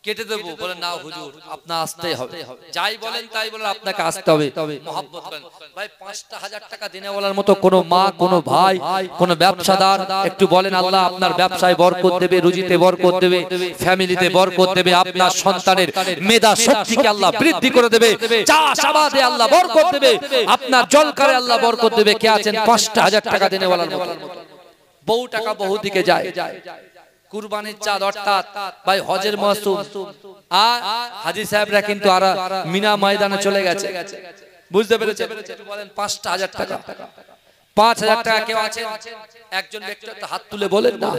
কেটে দেবো, বলে না হুজুর আপনার আসতেই হবে, যাই বলেন তাই বলেন, আপনাকে আসতে হবে, মহব্বত করেন। ভাই ৫,০০০ টাকা দিনে বলার মতো কোন মা, কোন ভাই, কোন ব্যবসাদার একটু বলেন আল্লাহ আপনার ব্যবসায় বরকত দেবে, রুজিতে বরকত দেবে, ফ্যামিলিতে বরকত দেবে, আপনার সন্তানের মেধা শক্তিকে আল্লাহ বৃদ্ধি করে দেবে, চাষাবাদে আল্লাহ বরকত দেবে, আপনার জলকারে আল্লাহ বরকত দেবে। কে আছেন ৫,০০০ টাকা দিনে বলার মতো? বহু টাকা বহু দিকে যায়। কুরবানির চাঁদ অর্থাৎ ভাই হজের মৌসুম, হাজী সাহেবরা কিন্তু আর মিনা ময়দানে চলে গেছে, বুঝতে পেরেছেন? বলেন ৫,০০০ টাকা। ৫,০০০ টাকা কেউ আছে? একজন ব্যক্তি হাত তুলে বলেন না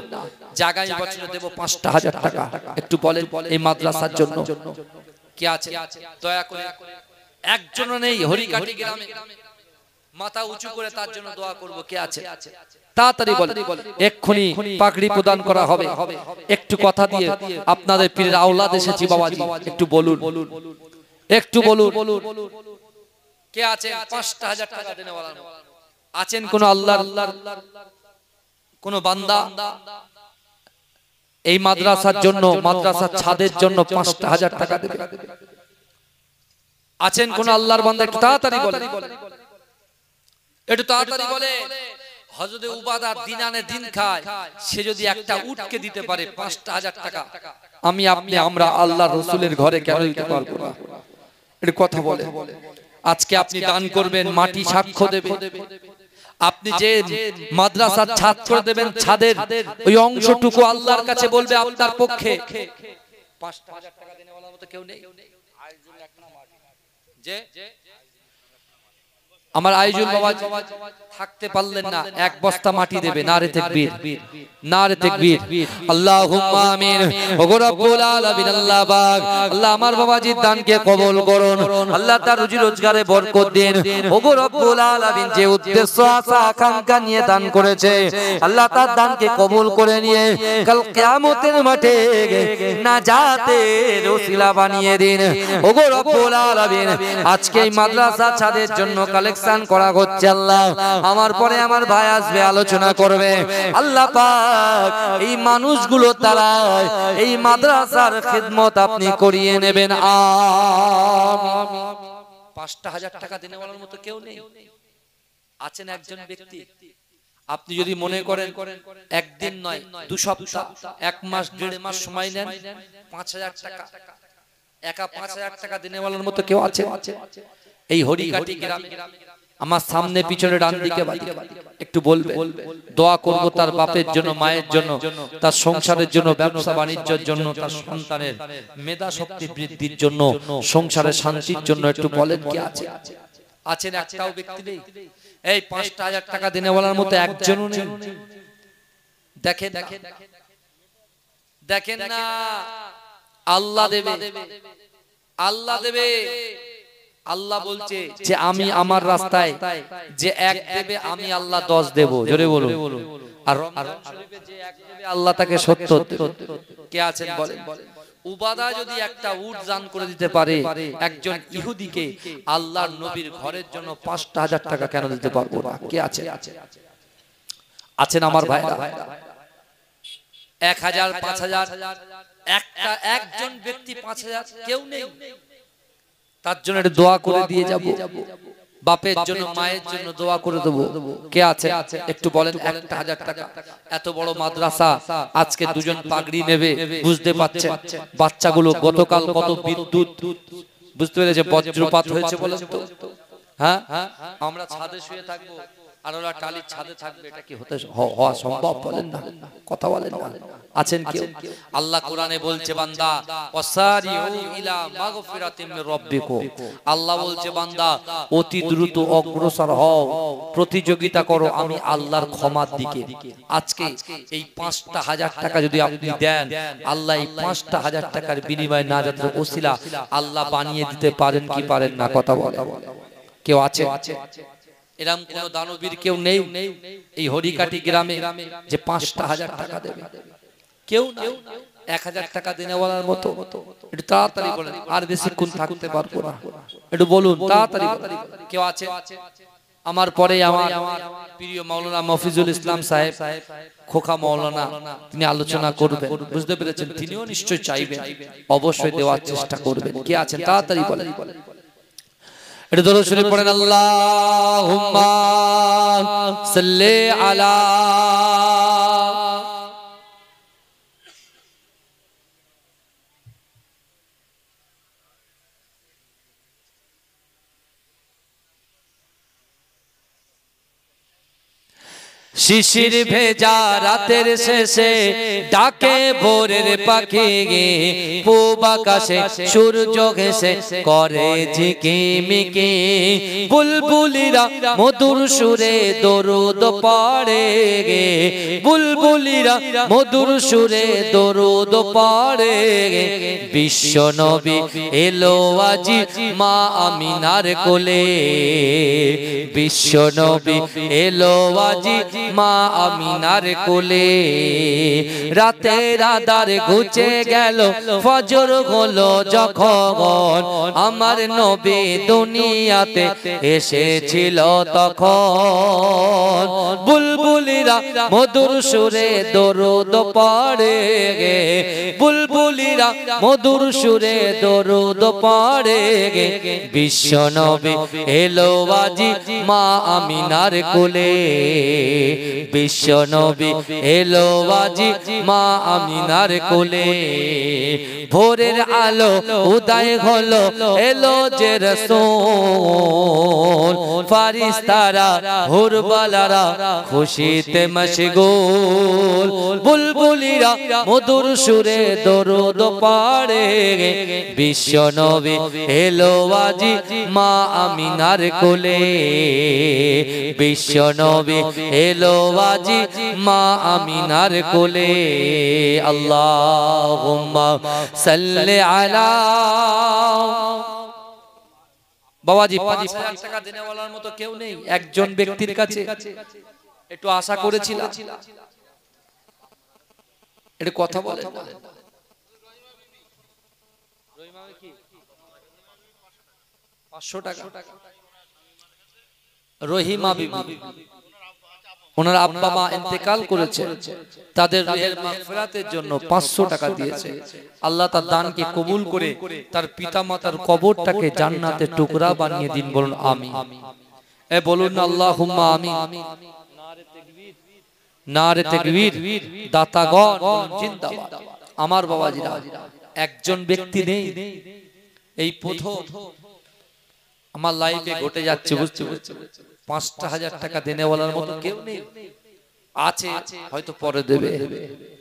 জায়গায় বছরে দেব ৫,০০০ টাকা, একটু বলেন এই মাদ্রাসার জন্য। কে আছে? দয়া করে, একজনও নেই। হরিকাটি গ্রামে মাথা উঁচু করে তার জন্য দোয়া করব। কে আছে? তাড়াতাড়ি বলেন, এক্ষুনি পাগড়ি প্রদান করা হবে। একটু কথা দিয়ে আপনাদের পীরের আওলাদ এসেছি বাবাজি, একটু বলুন, একটু বলুন কে আছে ৫,০০০ টাকা দেনে ওয়ালা? আছেন কোন আল্লাহর কোন বান্দা এই মাদ্রাসার জন্য, মাদ্রাসার ছাদের জন্য ৫,০০০ টাকা দেবে? আছেন কোন আল্লাহর বান্দা? একটু তাড়াতাড়ি বলেন, একটু তাড়াতাড়ি বলে। হযরত উবাদা দিন আনে দিন খায়, সে যদি একটা উটকে দিতে পারে ৫,০০০ টাকা, আমি আপনি আমরা আল্লাহর রাসূলের ঘরে কেন দিতে পারবো না? এটা কথা বলে। আজকে আপনি দান করবেন, মাটি সাক্ষ্য দেবে। আপনি যে মাদ্রাসার ছাদ করে দেবেন, ছাদের ওই অংশটুকু আল্লাহর কাছে বলবে আপনার পক্ষে। ৫,০০০ টাকা দেনে ওয়ালার মতো কেউ নেই। যে আমার আইজুল বাবা থাকতে পারলেন না, এক বস্তা মাটি দেবে। নারে তাকবীর, নারে তাকবীর, আল্লাহুম্মা আমিন। ওগো রব্বুল আলামিন, আল্লাহ পাক আল্লাহ আমার বাবাজির দানকে কবুল করুন, আল্লাহ তার রুজি রোজগারে বরকত দিন। ওগো রব্বুল আলামিন যে উদ্দেশ্য আশা আকাঙ্ক্ষা নিয়ে দান করেছে, আল্লাহ তার দানকে কবুল করে নিয়ে কাল কিয়ামতের মাঠে নাজাতের ওসিলা বানিয়ে দিন। ওগো রব্বুল আলামিন আজকে এই মাদ্রাসা ছাদের জন্য কালেকশন করা হচ্ছে, আল্লাহ আমার পরে আমার ভাই আসবে, আলোচনা করবে, আল্লাহ পাক এই মানুষগুলো তারা এই মাদ্রাসার খিদমত আপনি করিয়ে নেবেন। আমিন। ৫,০০০ টাকা দিনে বলার মতো কেউ নেই। আছেন একজন ব্যক্তি, আপনি যদি মনে করেন একদিন নয় ২ সপ্তাহ, ১ মাস, ১.৫ মাস সময় নেন, ৫,০০০ টাকা একা ৫,০০০ টাকা দিনে বলার মতো কেউ আছে? এই হরিকাটি গ্রামে আমার সামনে পিছনে ডান দিকে একটু বলবে, দোয়া করব তার বাপের জন্য, মায়ের জন্য, তার সংসারের জন্য, ব্যবসা বাণিজ্যের জন্য, তার সন্তানের মেধা শক্তি বৃদ্ধির জন্য, সংসারের শান্তির জন্য। একটু বলেন কে আছে? আছেন? একটাও ব্যক্তি নেই। এই ৫,০০০ টাকা দিনে বলার মতো একজনও নেই। দেখেন দেখেন না, আল্লাহ দেবে, আল্লাহ দেবে। আল্লাহ বলছে যে আমি আমার রাস্তায় যে এক দেবে, আমি আল্লাহ ১০ দেব। জোরে বলুন। আর রমজান শরীফে যে এক দেবে, আল্লাহ তাকে ৭০ দেবে। কে আছেন বলেন? উবাদা যদি একটা উট দান করে দিতে পারে একজন ইহুদিকে, আল্লাহর নবীর ঘরের জন্য ৫,০০০ টাকা কেন দিতে পারবো না? কে আছে? আছেন আমার ভাইরা? ১,০০০, ৫,০০০, একটা একজন ব্যক্তি ৫,০০০ কেউ নেই। তার জন্য একটা দোয়া করে দিয়ে যাব। বাপের জন্য মায়ের জন্য দোয়া করে দেবো। কে আছে একটু বলেন? 1000 টাকা। এত বড় মাদ্রাসা, আজকে দুজন পাগড়ি নেবে, বুঝতে পারছেন বাচ্চাগুলো গতকাল কত বিদ্যুৎ, বুঝতে পেরেছে, বজ্রপাত হয়েছে বলেন তো। হ্যাঁ, আমরা ছাদে শুয়ে থাকবো আর ওরা টালির ছাদে থাকবে, এটা কি হওয়া সম্ভব? বলেন না, কথা বলেন না। আছেন কেউ? আল্লাহ কোরআনে বলছে বান্দা ওয়াসারিউ ইলা মাগফিরাতিম মির রাব্বিকুম, আল্লাহ বলছে বান্দা অতি দ্রুত অগ্রসর হও, প্রতিযোগিতা করো আমি আল্লাহর ক্ষমার দিকে। আজকে এই 5,000 টাকা যদি আপনি দেন, আল্লাহ এই 5,000 টাকার বিনিময়ে নাজাতের ওসিলা আল্লাহ বানিয়ে দিতে পারেন কি পারেন না? কথা বলেন। কেউ আছে? এরকম কোন দানবীর কেউ নেই এই হরিকাটি গ্রামে যে 5,000 টাকা দেবে? কেউ না। 1000 টাকা দিনে বলার মতো একটু তাড়াতাড়ি বলেন, আর বেশিক্ষণ থাকতে পারবো না, একটু বলুন তাড়াতাড়ি। কেউ আছে? আমার পরে আমার প্রিয় মাওলানা মফিজুল ইসলাম সাহেব, খোকা মাওলানা, তিনি আলোচনা করবেন, বুঝতে পেরেছেন? তিনিও নিশ্চয় চাইবেন, অবশ্যই দেওয়ার চেষ্টা করবেন। কে আছেন? তাড়াতাড়ি বলেন। এটা দরুদ শরীফ পড়েন, আল্লাহুম্মা সাল্লি আলা শিশির ভেজা রাতের শেষে ডাকে ভোরের পাখি গে, পূব আকাশে সূর্য ঘেঁষে করে ঝিকিমিকি, বুলবুলিরা মধুর সুরে দরুদ পড়ে গে, বুলবুলিরা মধুর সুরে দরুদ পড়ে গে। বিশ্ব নবী এলো আজি মা আমিনার কোলে, বিশ্ব নবী এলো আজি মা আমিনার কোলে, রাতের আধার ঘুচে গেল ফজর হলো যখন, আমার নবী দুনিয়াতে এসেছিল তখন, বুলবুলিরা মধুর সুরে দরুদ পড়ে গে, বুলবুলিরা মধুর সুরে দরুদ পড়ে গে। বিশ্ব নবী এলো আজি মা আমিনার কোলে, বিশ্ব নবী এলো আজি মা আমিনার কোলে, ভোরের আলো উদয় হলো এলো যে রাসূল, ফারিস্তারা হুরবালারা খুশিতে মশগুল, বুলবুলিরা মধুর সুরে দরুদ পড়ে গে। বিশ্ব নবী এলো আজি মা আমিনার কোলে, বিশ্ব নবী এলো আজি মা আমিনার কোলে। আল্লাহুম্মা সাল্লি আলা। বাবাজি 5,000 টাকা দিনে বলার মতো কেউ নেই একজন ব্যক্তির কাছে? একটু আশা করেছিলাম, একটু কথা বলেন। রহিমামে কি 500 টাকা? রহিমা বিবি, ওনার আব্বা মা ইন্তেকাল করেছে, তাদের রুহের মাগফিরাতের জন্য 500 টাকা দিয়েছে। আল্লাহ তার দানকে কবুল করে তার পিতামাতার কবরটাকে জান্নাতের টুকরা বানিয়ে দিন। বলুন আমিন। এ বলুন না আল্লাহুম্মা আমিন। নারে তাকবীর, নারে তাকবীর। দাতাগণ জিন্দাবাদ। আমার বাবাজিরা, একজন ব্যক্তি নেই, এই প্রথম আমার লাইফে ঘটে যাচ্ছে, বুঝতে পারছেন? 5,000 টাকা দেনে বলার মতো কেউ নেই। আছে হয়তো পরে দেবে,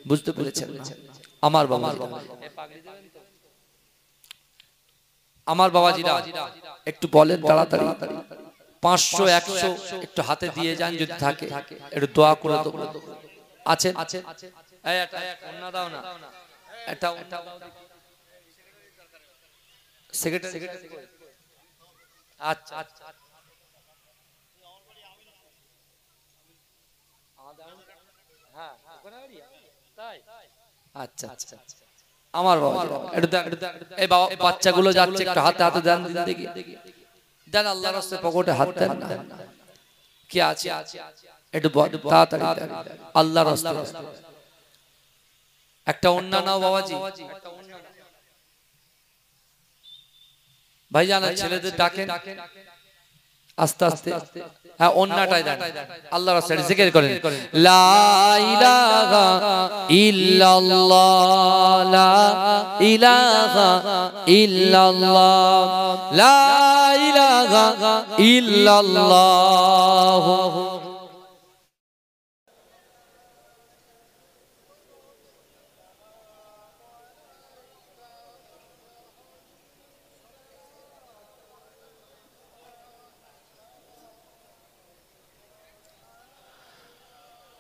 বুঝতে পেরেছেন? আমার বাবাজিরা, আমার বাবাজিরা একটু বলেন তাড়াতাড়ি, 500 100 একটু হাতে দিয়ে যান যদি থাকে, একটু দোয়া করে দেবো। আছেন? এই এটা ওন্না দাও না, এটা ওন্না দাও। সেক্রেটারি, আচ্ছা আচ্ছা, হ্যাঁ তাই, আচ্ছা আচ্ছা। আমার বাবা এই বাচ্চাগুলো যাচ্ছে, একটু হাতে হাতে দেন দেখি, দেন আল্লাহর রাস্তায় পকেটে হাত দেন না। কি আছে একটু তাড়াতাড়ি দেন আল্লাহর রাস্তায়। একটা ওন্না নাও বাবাজি, ভাইজান ছেলেদের ডাকেন, আস্তে আস্তে হ্যাঁ অন্যটাই দেন আল্লাহ রাসূল জিকির করেন লা ইলাহা ইল্লাল্লাহ লা ইলাহা ইল্লাল্লাহ লা ইলাহা ইল্লাল্লাহ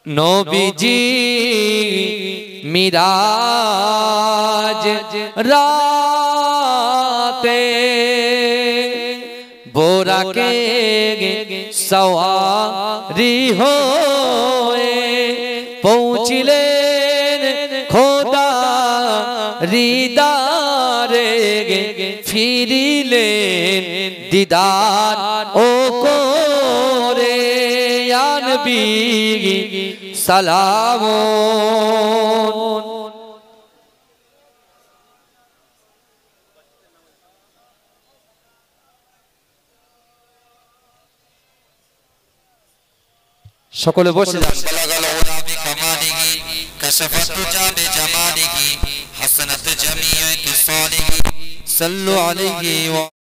নবীজি মিরাজ রাতে বোরাকে সওয়ারি হয়ে পৌঁছিলেন খোদা হৃদয়ে ফিরিলেন দিদার ও করে ইয়া নবী সালাম সকলে বসে যান সাল্লু আলাইহি